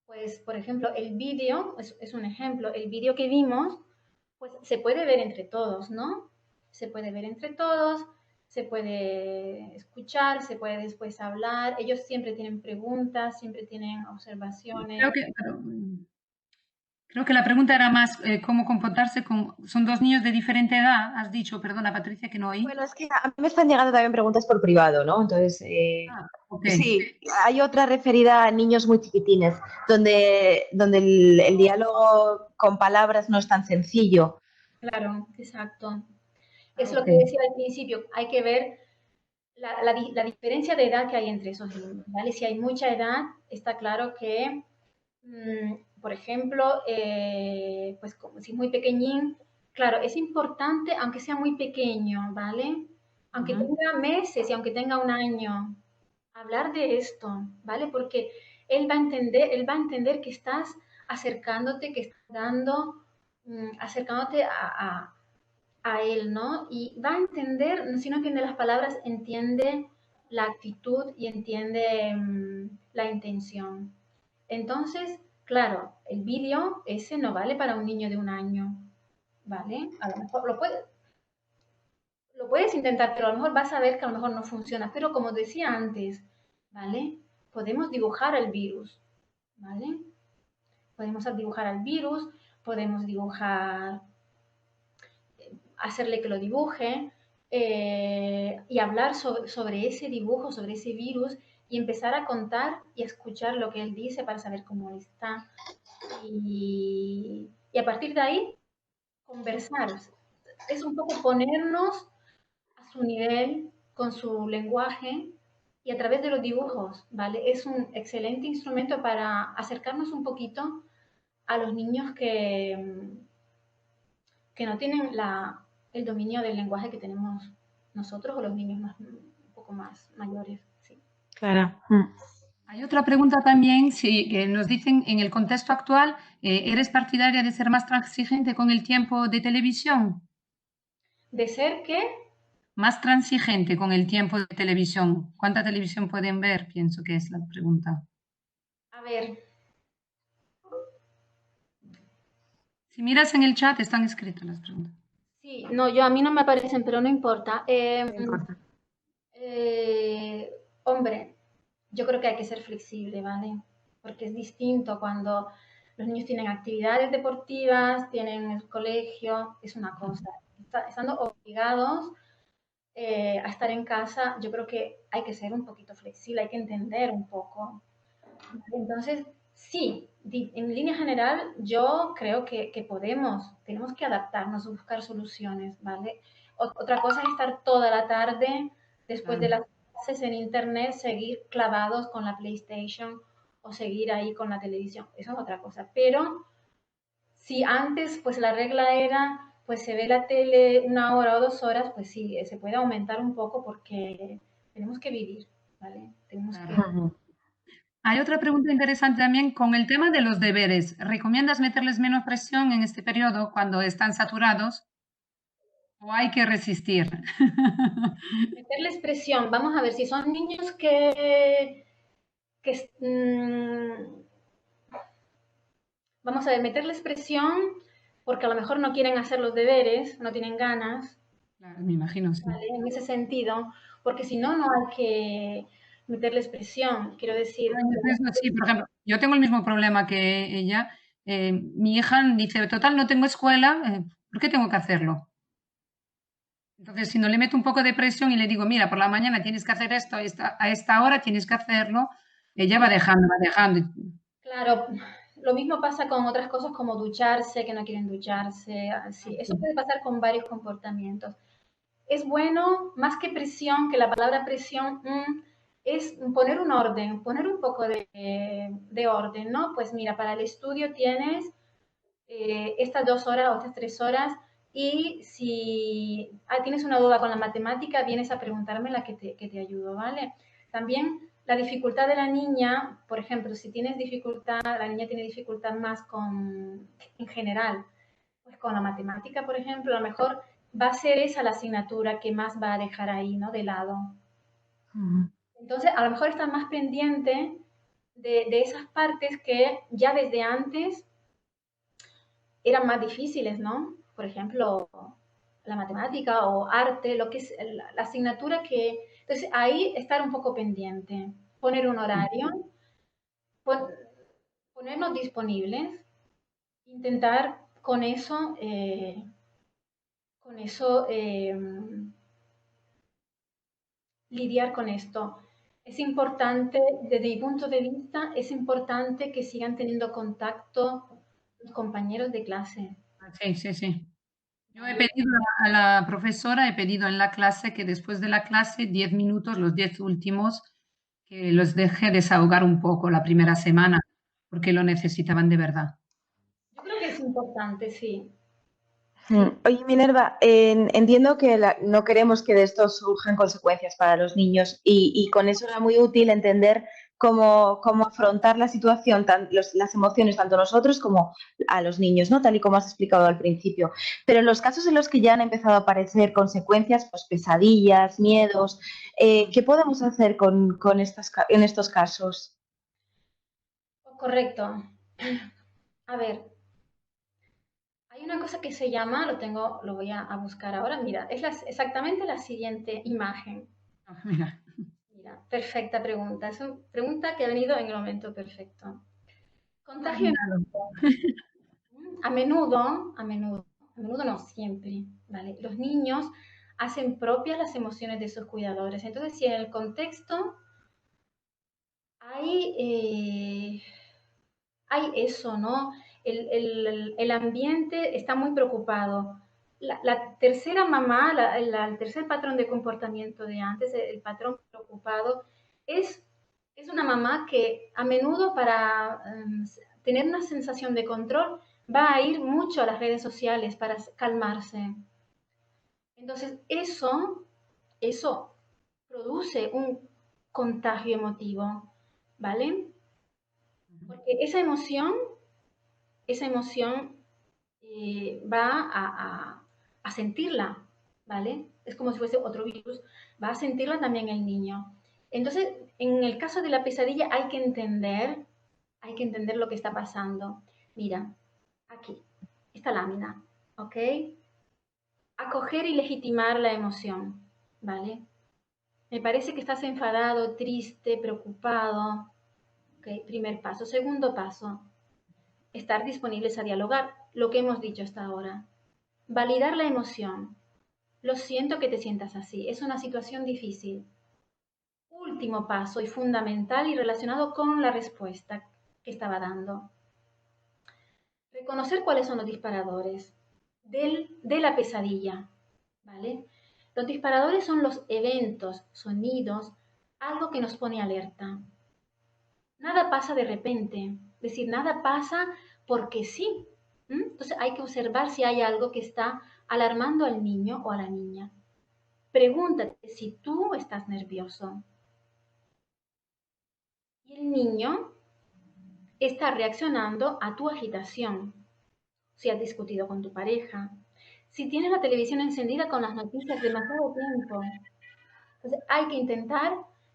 Pues, por ejemplo, el vídeo, es un ejemplo, el vídeo que vimos, pues se puede ver entre todos, ¿no? Se puede ver entre todos, se puede escuchar, se puede después hablar. Ellos siempre tienen preguntas, siempre tienen observaciones. Creo que la pregunta era más cómo comportarse con... Son dos niños de diferente edad, has dicho, perdona Patricia, que no oí. Bueno, es que a mí me están llegando también preguntas por privado, ¿no? Entonces, Ah, ok. sí, hay otra referida a niños muy chiquitines, donde el diálogo con palabras no es tan sencillo. Claro, exacto. Ah, Es lo ok. que decía al principio, hay que ver la diferencia de edad que hay entre esos niños, ¿vale? Si hay mucha edad, está claro que, por ejemplo, pues como si es muy pequeñín, claro, es importante, aunque sea muy pequeño, ¿vale? Aunque Ujú. tenga meses y aunque tenga un año, hablar de esto, ¿vale? Porque él va a entender que estás acercándote, que estás acercándote a él, ¿no? Y va a entender, si no entiende las palabras, entiende la actitud y entiende la intención. Entonces, claro, el vídeo ese no vale para un niño de un año, ¿vale? A lo mejor lo puedes intentar, pero a lo mejor vas a ver que a lo mejor no funciona. Pero como decía antes, ¿vale? Podemos dibujar el virus, ¿vale? Podemos dibujar al virus, podemos dibujar, hacerle que lo dibuje y hablar sobre ese dibujo, sobre ese virus y empezar a contar y a escuchar lo que él dice para saber cómo está. Y a partir de ahí, conversar. es un poco ponernos a su nivel, con su lenguaje y a través de los dibujos, ¿vale? Es un excelente instrumento para acercarnos un poquito a los niños que no tienen el dominio del lenguaje que tenemos nosotros o los niños un poco más mayores. Sí. Claro. Hay otra pregunta también, si, que nos dicen, en el contexto actual, ¿eres partidaria de ser más transigente con el tiempo de televisión? ¿De ser qué? Más transigente con el tiempo de televisión. ¿Cuánta televisión pueden ver? Pienso que es la pregunta. A ver, Si miras en el chat, están escritas las preguntas. sí, no, a mí no me aparecen, pero no importa. No importa. Hombre, yo creo que hay que ser flexible, ¿vale? Porque es distinto cuando los niños tienen actividades deportivas, tienen el colegio, es una cosa. Estando obligados a estar en casa, yo creo que hay que ser un poquito flexible, hay que entender un poco. Entonces, sí, en línea general, yo creo que tenemos que adaptarnos, buscar soluciones, ¿vale? Otra cosa es estar toda la tarde después de Claro. las clases en internet, seguir clavados con la PlayStation o seguir ahí con la televisión. Eso es otra cosa. Pero si antes, pues la regla era, pues se ve la tele 1 hora o 2 horas, pues sí, se puede aumentar un poco porque tenemos que vivir, ¿vale? Tenemos que... Claro. Hay otra pregunta interesante también con el tema de los deberes. ¿Recomiendas meterles menos presión en este periodo cuando están saturados o hay que resistir? Meterles presión. Vamos a ver si son niños que vamos a ver, meterles presión porque a lo mejor no quieren hacer los deberes, no tienen ganas, Claro, me imagino, sí. ¿vale? En ese sentido, porque si no, no hay que meterles presión. Quiero decir, Sí, por ejemplo, yo tengo el mismo problema que ella. Mi hija dice, total, no tengo escuela, ¿por qué tengo que hacerlo? Entonces, si no le meto un poco de presión y le digo, mira, por la mañana tienes que hacer esto, a esta hora tienes que hacerlo, ella va dejando, va dejando. claro, lo mismo pasa con otras cosas como ducharse, que no quieren ducharse, así. Eso puede pasar con varios comportamientos. Es bueno, más que presión, que la palabra presión es poner un orden, poner un poco de orden, ¿no? Pues mira, para el estudio tienes estas 2 horas o estas 3 horas y si tienes una duda con la matemática, vienes a preguntarme la que te ayudo, ¿vale? También la dificultad de la niña, por ejemplo, si tienes dificultad, la niña tiene dificultad más en general, pues con la matemática, por ejemplo, a lo mejor va a ser esa la asignatura que más va a dejar ahí, ¿no? De lado. Entonces, a lo mejor está más pendiente de esas partes que ya desde antes eran más difíciles, ¿no? Por ejemplo, la matemática o arte, lo que es la asignatura que... Entonces, ahí estar un poco pendiente, poner un horario, pon, ponernos disponibles, intentar con eso lidiar con esto. Es importante, desde mi punto de vista, es importante que sigan teniendo contacto los compañeros de clase. Sí, sí, sí. Yo he ¿Vale? pedido a la profesora, he pedido en la clase que después de la clase, 10 minutos, los 10 últimos, que los deje desahogar un poco la primera semana, porque lo necesitaban de verdad. Yo creo que es importante, sí. Sí, Oye, Minerva, entiendo que no queremos que de esto surjan consecuencias para los niños y con eso era muy útil entender cómo afrontar la situación, las emociones tanto nosotros como a los niños, ¿no? Tal y como has explicado al principio. Pero en los casos en los que ya han empezado a aparecer consecuencias, pues pesadillas, miedos, ¿qué podemos hacer en estos casos? correcto. A ver, hay una cosa que se llama, lo voy a buscar ahora, mira, es exactamente la siguiente imagen. Ah, mira, Mira, perfecta pregunta. Es una pregunta que ha venido en el momento perfecto. Contagio imaginado. a menudo no siempre, ¿vale? Los niños hacen propias las emociones de sus cuidadores. Entonces, si en el contexto hay eso, ¿no? El ambiente está muy preocupado. La tercera mamá, el tercer patrón de comportamiento de antes, el patrón preocupado, es una mamá que a menudo para tener una sensación de control va a ir mucho a las redes sociales para calmarse. Entonces, eso produce un contagio emotivo, ¿vale? Porque esa emoción va a sentirla, ¿vale? Es como si fuese otro virus, va a sentirla también el niño. Entonces, en el caso de la pesadilla hay que entender lo que está pasando. Mira, aquí, esta lámina, ¿ok? Acoger y legitimar la emoción, ¿vale? Me parece que estás enfadado, triste, preocupado. ¿Ok? Primer paso. Segundo paso, estar disponibles a dialogar, lo que hemos dicho hasta ahora. Validar la emoción. Lo siento que te sientas así, es una situación difícil. Último paso y fundamental y relacionado con la respuesta que estaba dando. Reconocer cuáles son los disparadores de la pesadilla, ¿vale? Los disparadores son los eventos, sonidos, algo que nos pone alerta. Nada pasa de repente, es decir, nada pasa porque sí. Entonces hay que observar si hay algo que está alarmando al niño o a la niña. Pregúntate si tú estás nervioso. Y el niño está reaccionando a tu agitación. Si has discutido con tu pareja, si tienes la televisión encendida con las noticias demasiado tiempo. Entonces hay que intentar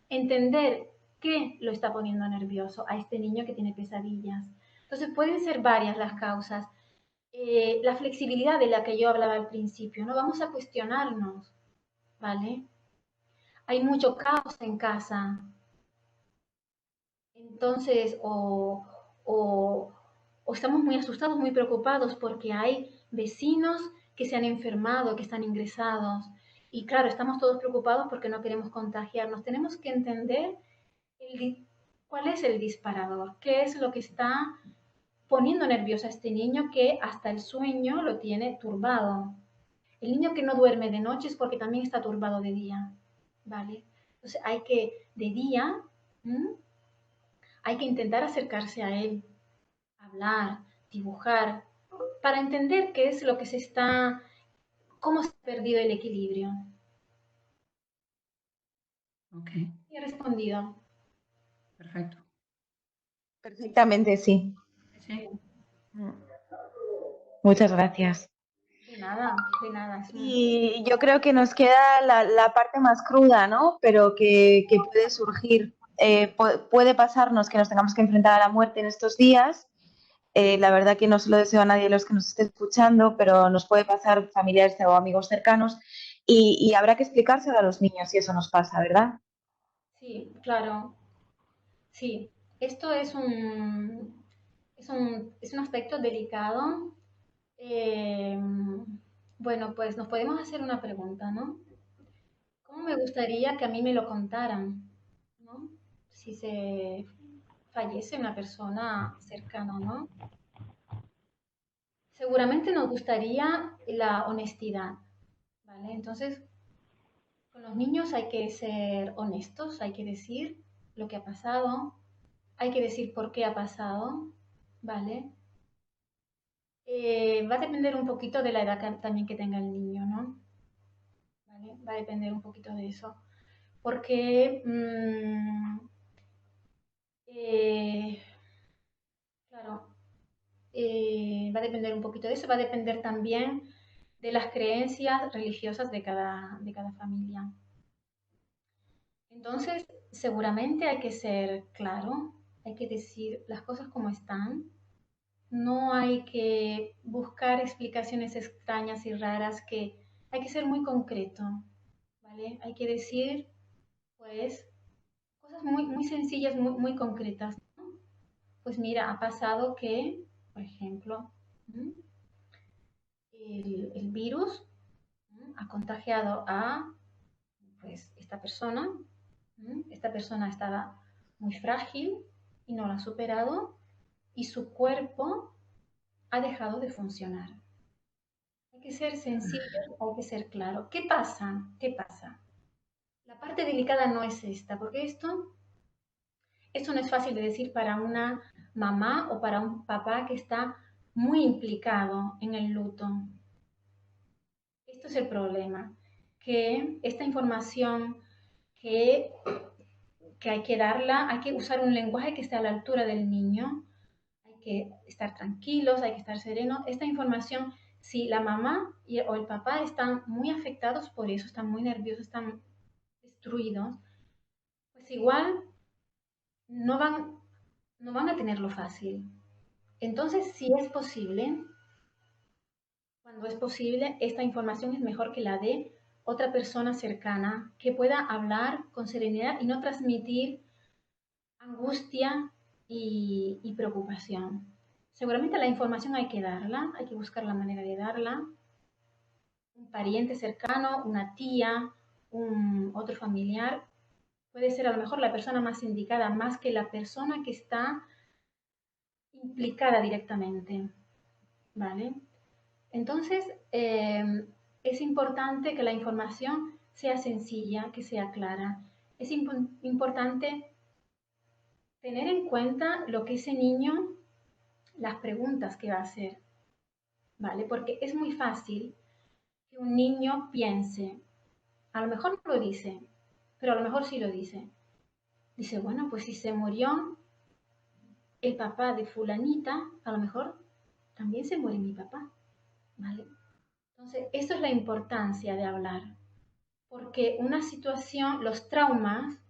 entender qué lo está poniendo nervioso a este niño que tiene pesadillas. Entonces pueden ser varias las causas. La flexibilidad de la que yo hablaba al principio, no vamos a cuestionarnos, ¿vale? Hay mucho caos en casa. Entonces, o estamos muy asustados, muy preocupados porque hay vecinos que se han enfermado, que están ingresados. Y claro, estamos todos preocupados porque no queremos contagiarnos. Tenemos que entender cuál es el disparador, qué es lo que está poniendo nervioso a este niño que hasta el sueño lo tiene turbado. El niño que no duerme de noche es porque también está turbado de día, ¿vale? Entonces hay que, de día, hay que intentar acercarse a él, hablar, dibujar, para entender qué es lo que cómo se ha perdido el equilibrio. Ok, Y he respondido. perfecto. Perfectamente, sí. Sí. Muchas gracias. De nada, de nada. Y yo creo que nos queda la parte más cruda, ¿no? Pero que puede surgir. Puede pasarnos que nos tengamos que enfrentar a la muerte en estos días. La verdad que no se lo deseo a nadie de los que nos esté escuchando, pero nos puede pasar familiares o amigos cercanos y habrá que explicárselo a los niños si eso nos pasa, ¿verdad? Sí, claro. Sí, esto es un aspecto delicado. Eh, bueno, pues nos podemos hacer una pregunta, ¿no? ¿Cómo me gustaría que a mí me lo contaran, ¿no? Si se fallece una persona cercana, ¿no? Seguramente nos gustaría la honestidad, ¿vale? Entonces, con los niños hay que ser honestos, hay que decir lo que ha pasado, hay que decir por qué ha pasado, ¿vale? Va a depender un poquito de la edad también que tenga el niño, ¿no? ¿Vale? Va a depender un poquito de eso. Porque, eh, claro, va a depender un poquito de eso, va a depender también de las creencias religiosas de cada familia. Entonces, seguramente hay que ser claro, hay que decir las cosas como están. No hay que buscar explicaciones extrañas y raras, que hay que ser muy concreto, ¿vale? Hay que decir, pues, cosas muy, muy sencillas, muy, muy concretas, ¿no? Pues mira, ha pasado que, por ejemplo, el virus ha contagiado a, pues, esta persona. Esta persona estaba muy frágil y no la ha superado y su cuerpo ha dejado de funcionar. Hay que ser sencillos, hay que ser claro. ¿Qué pasa? ¿Qué pasa? La parte delicada no es esta, porque esto no es fácil de decir para una mamá o para un papá que está muy implicado en el luto. Esto es el problema, que esta información que, que hay que darla, hay que usar un lenguaje que esté a la altura del niño, hay que estar tranquilos, hay que estar serenos. Esta información, si la mamá o el papá están muy afectados por eso, están muy nerviosos, están destruidos, pues igual no van, no van a tenerlo fácil. Entonces, si es posible, cuando es posible, esta información es mejor que la de otra persona cercana que pueda hablar con serenidad y no transmitir angustia y preocupación. Seguramente la información hay que darla, hay que buscar la manera de darla. Un pariente cercano, una tía, otro familiar, puede ser a lo mejor la persona más indicada, más que la persona que está implicada directamente, ¿vale? Entonces, es importante que la información sea sencilla, que sea clara. Es importante tener en cuenta lo que ese niño, las preguntas que va a hacer, ¿vale? Porque es muy fácil que un niño piense, a lo mejor no lo dice, pero a lo mejor sí lo dice. Dice, bueno, pues si se murió el papá de fulanita, a lo mejor también se muere mi papá, ¿vale? Entonces, esto es la importancia de hablar, porque una situación, los traumas,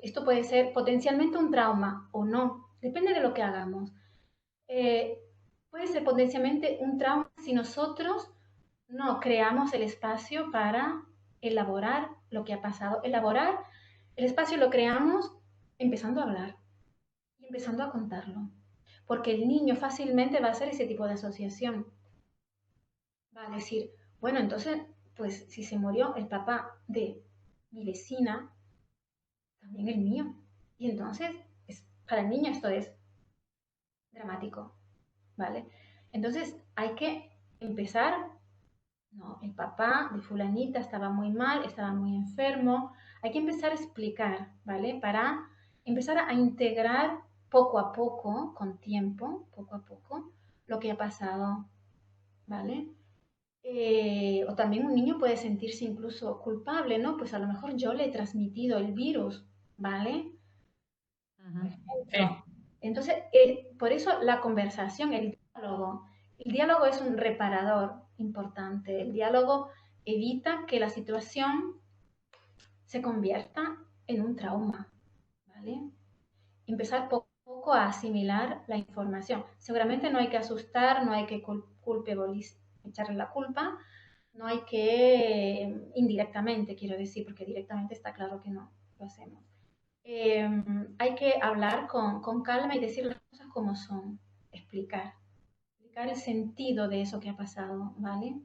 esto puede ser potencialmente un trauma o no, depende de lo que hagamos. Eh, puede ser potencialmente un trauma si nosotros no creamos el espacio para elaborar lo que ha pasado. Elaborar el espacio lo creamos empezando a hablar y empezando a contarlo, porque el niño fácilmente va a hacer ese tipo de asociación. Va a decir, bueno, entonces, pues si se murió el papá de mi vecina, también el mío. Y entonces, para el niño esto es dramático, ¿vale? Entonces hay que empezar, no, el papá de fulanita estaba muy mal, estaba muy enfermo, hay que empezar a explicar, ¿vale? Para empezar a integrar poco a poco, con tiempo, poco a poco, lo que ha pasado, ¿vale? O también un niño puede sentirse incluso culpable, ¿no? Pues a lo mejor yo le he transmitido el virus, ¿vale? Por ejemplo. Entonces, por eso la conversación, el diálogo es un reparador importante. El diálogo evita que la situación se convierta en un trauma, ¿vale? Empezar poco a poco a asimilar la información. Seguramente no hay que asustar, no hay que echarle la culpa, no hay que, indirectamente quiero decir, porque directamente está claro que no lo hacemos. Hay que hablar con calma y decir las cosas como son, explicar el sentido de eso que ha pasado, ¿vale?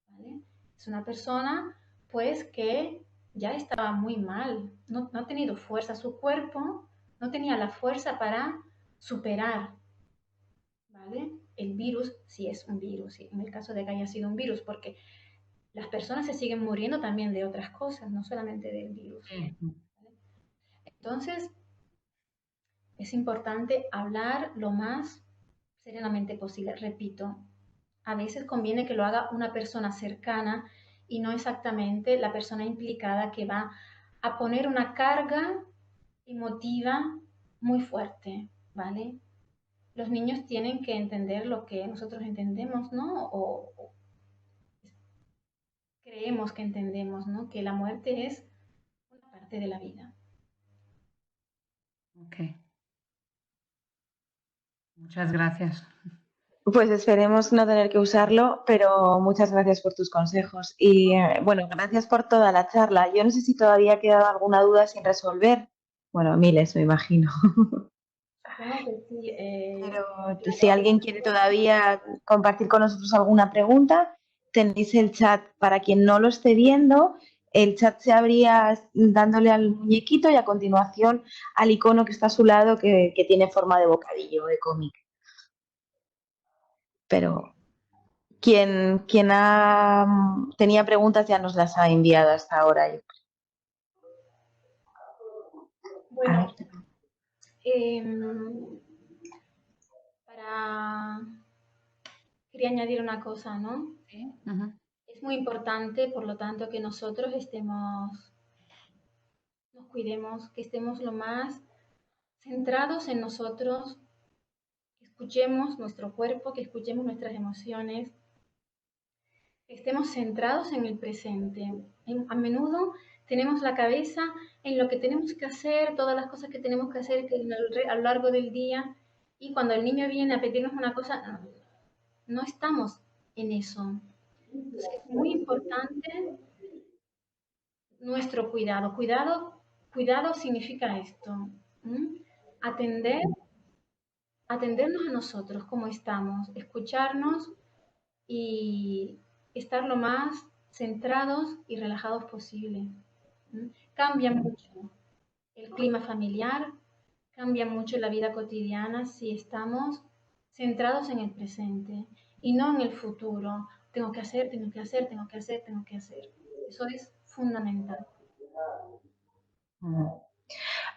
¿Vale? Es una persona, pues, que ya estaba muy mal, no ha tenido fuerza, su cuerpo no tenía la fuerza para superar, ¿vale? El virus, si es un virus, en el caso de que haya sido un virus, porque las personas se siguen muriendo también de otras cosas, no solamente del virus. ¿Vale? Entonces, es importante hablar lo más serenamente posible. Repito, a veces conviene que lo haga una persona cercana y no exactamente la persona implicada que va a poner una carga emotiva muy fuerte, ¿vale? Los niños tienen que entender lo que nosotros entendemos, ¿no? O creemos que entendemos, ¿no? Que la muerte es una parte de la vida. Ok. Muchas gracias. Pues esperemos no tener que usarlo, pero muchas gracias por tus consejos. Y bueno, gracias por toda la charla. Yo no sé si todavía queda alguna duda sin resolver. Bueno, miles, me imagino. Supongo que sí. Pero si alguien quiere todavía compartir con nosotros alguna pregunta, tenéis el chat. Para quien no lo esté viendo, el chat se abría dándole al muñequito y a continuación al icono que está a su lado que tiene forma de bocadillo, de cómic. Pero quien tenía preguntas ya nos las ha enviado hasta ahora. Bueno, em, quería añadir una cosa, ¿no? Sí. Ujú. Es muy importante, por lo tanto, que nosotros nos cuidemos, que estemos lo más centrados en nosotros, que escuchemos nuestro cuerpo, que escuchemos nuestras emociones, que estemos centrados en el presente. A menudo tenemos la cabeza en lo que tenemos que hacer, todas las cosas que tenemos que hacer a lo largo del día, y cuando el niño viene a pedirnos una cosa, no estamos en eso. Entonces, es muy importante nuestro cuidado. Cuidado significa esto, ¿m? Atender, atendernos a nosotros, cómo estamos, escucharnos y estar lo más centrados y relajados posible. ¿M? Cambia mucho el clima familiar, cambia mucho la vida cotidiana si estamos centrados en el presente y no en el futuro. Tengo que hacer, tengo que hacer, tengo que hacer, tengo que hacer. Eso es fundamental.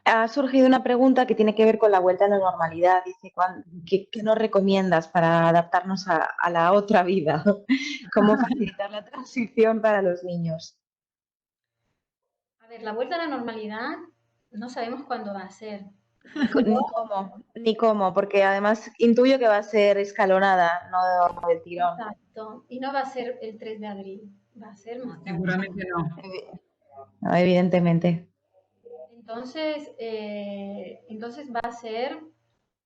Ha surgido una pregunta que tiene que ver con la vuelta a la normalidad. Dice, ¿qué nos recomiendas para adaptarnos a la otra vida? ¿Cómo facilitar la transición para los niños? A ver, la vuelta a la normalidad no sabemos cuándo va a ser. Ni cómo, porque además intuyo que va a ser escalonada, no del tirón. Exacto. Y no va a ser el 3 de abril, va a ser más tarde. Seguramente no. No, evidentemente. Entonces va a ser,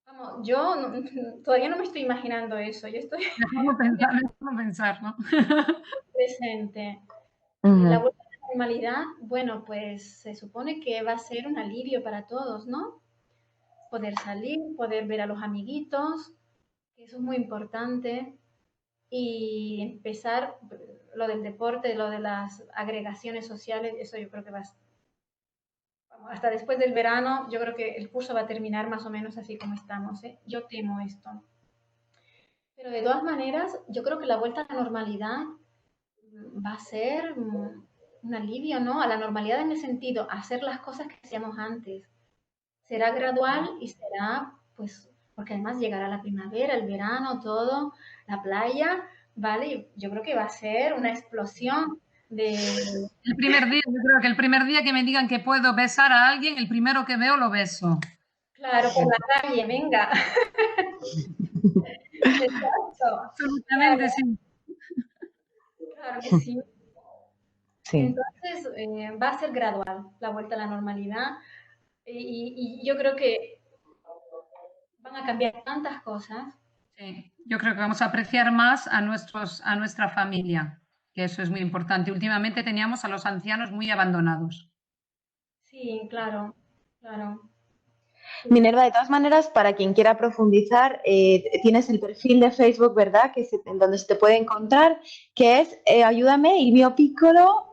vamos, yo todavía no me estoy imaginando eso, yo estoy Déjame pensar, ¿no? presente. Ujú. La vuelta a la normalidad, bueno, pues se supone que va a ser un alivio para todos, ¿no? Poder salir, poder ver a los amiguitos, que eso es muy importante, y empezar lo del deporte, lo de las agregaciones sociales, eso yo creo que va a hasta después del verano, yo creo que el curso va a terminar más o menos así como estamos, ¿eh? Yo temo esto. Pero de todas maneras, yo creo que la vuelta a la normalidad va a ser un alivio, ¿no? A la normalidad en el sentido, hacer las cosas que hacíamos antes. Será gradual y será, pues, porque además llegará la primavera, el verano, todo, la playa, ¿vale? Yo creo que va a ser una explosión de... El primer día, yo creo que el primer día que me digan que puedo besar a alguien, el primero que veo lo beso. Claro, por la calle, venga. Exacto. Absolutamente sí. Claro que sí. Sí. Entonces, va a ser gradual la vuelta a la normalidad y yo creo que van a cambiar tantas cosas. Sí, yo creo que vamos a apreciar más a nuestra familia, que eso es muy importante. Últimamente teníamos a los ancianos muy abandonados. Sí, claro, claro. Minerva, de todas maneras, para quien quiera profundizar, tienes el perfil de Facebook, ¿verdad? En donde se te puede encontrar, que es, ayúdame, il mio piccolo.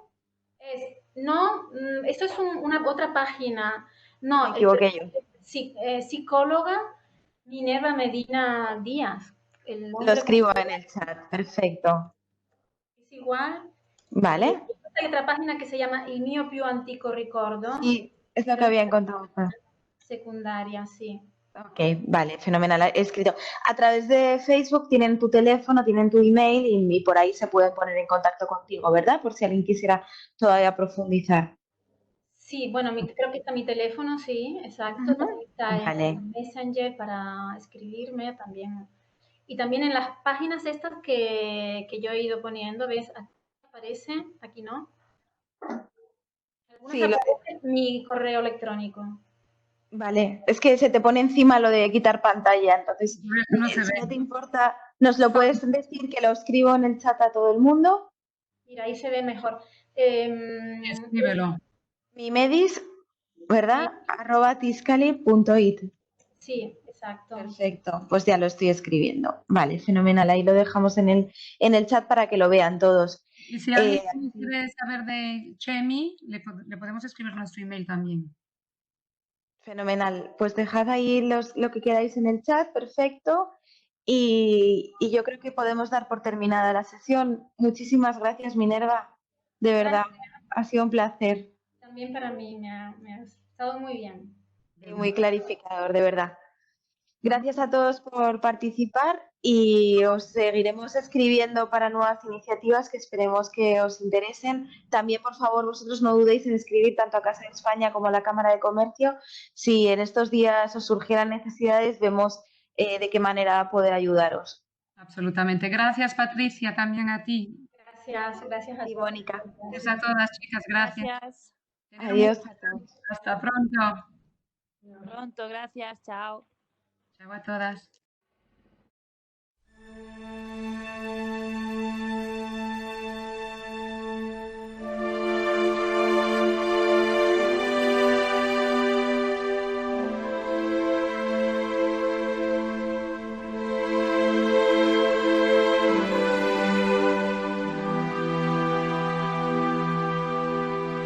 No, esto es una otra página. No, Me equivoqué yo. psicóloga Minerva Medina Díaz. El Lo nombre escribo en el chat, perfecto. es igual. Y Vale. hay otra página que se llama Il mio più antico ricordo. Sí, es lo que había encontrado. Secundaria, sí. Ok, vale, fenomenal. He escrito. A través de Facebook tienen tu teléfono, tienen tu email y por ahí se pueden poner en contacto contigo, ¿verdad? Por si alguien quisiera todavía profundizar. Sí, bueno, creo que está mi teléfono, sí, exacto. También está Vale. en Messenger para escribirme también. Y también en las páginas estas que yo he ido poniendo, ¿ves? Aquí aparece, aquí no. Algunas Sí, aparece mi correo electrónico. vale. Es que se te pone encima lo de quitar pantalla, entonces, Por eso no se si no ve. te importa, nos lo puedes decir que lo escribo en el chat a todo el mundo. Mira, ahí se ve mejor. Escríbelo. Mi medis, Sí, ¿verdad? @tiscali.it. sí, exacto. Perfecto, pues ya lo estoy escribiendo. Vale, fenomenal. Ahí lo dejamos en el chat para que lo vean todos. Y si alguien quiere saber de Chemi, le podemos escribir nuestro email también. Fenomenal. Pues dejad ahí lo que queráis en el chat, perfecto. y yo creo que podemos dar por terminada la sesión. Muchísimas gracias, Minerva. De verdad, ha sido un placer También para mí me ha estado muy bien. y muy clarificador, de verdad. Gracias a todos por participar y os seguiremos escribiendo para nuevas iniciativas que esperemos que os interesen. También, por favor, vosotros no dudéis en escribir tanto a Casa de España como a la Cámara de Comercio. Si en estos días os surgieran necesidades, vemos de qué manera poder ayudaros. Absolutamente. Gracias, Patricia, también a ti. Gracias a Y todos. Mónica, Gracias a todas, chicas, gracias. Gracias. Tener adiós a todos. hasta pronto. Pronto, gracias. Chao. Chao a todas.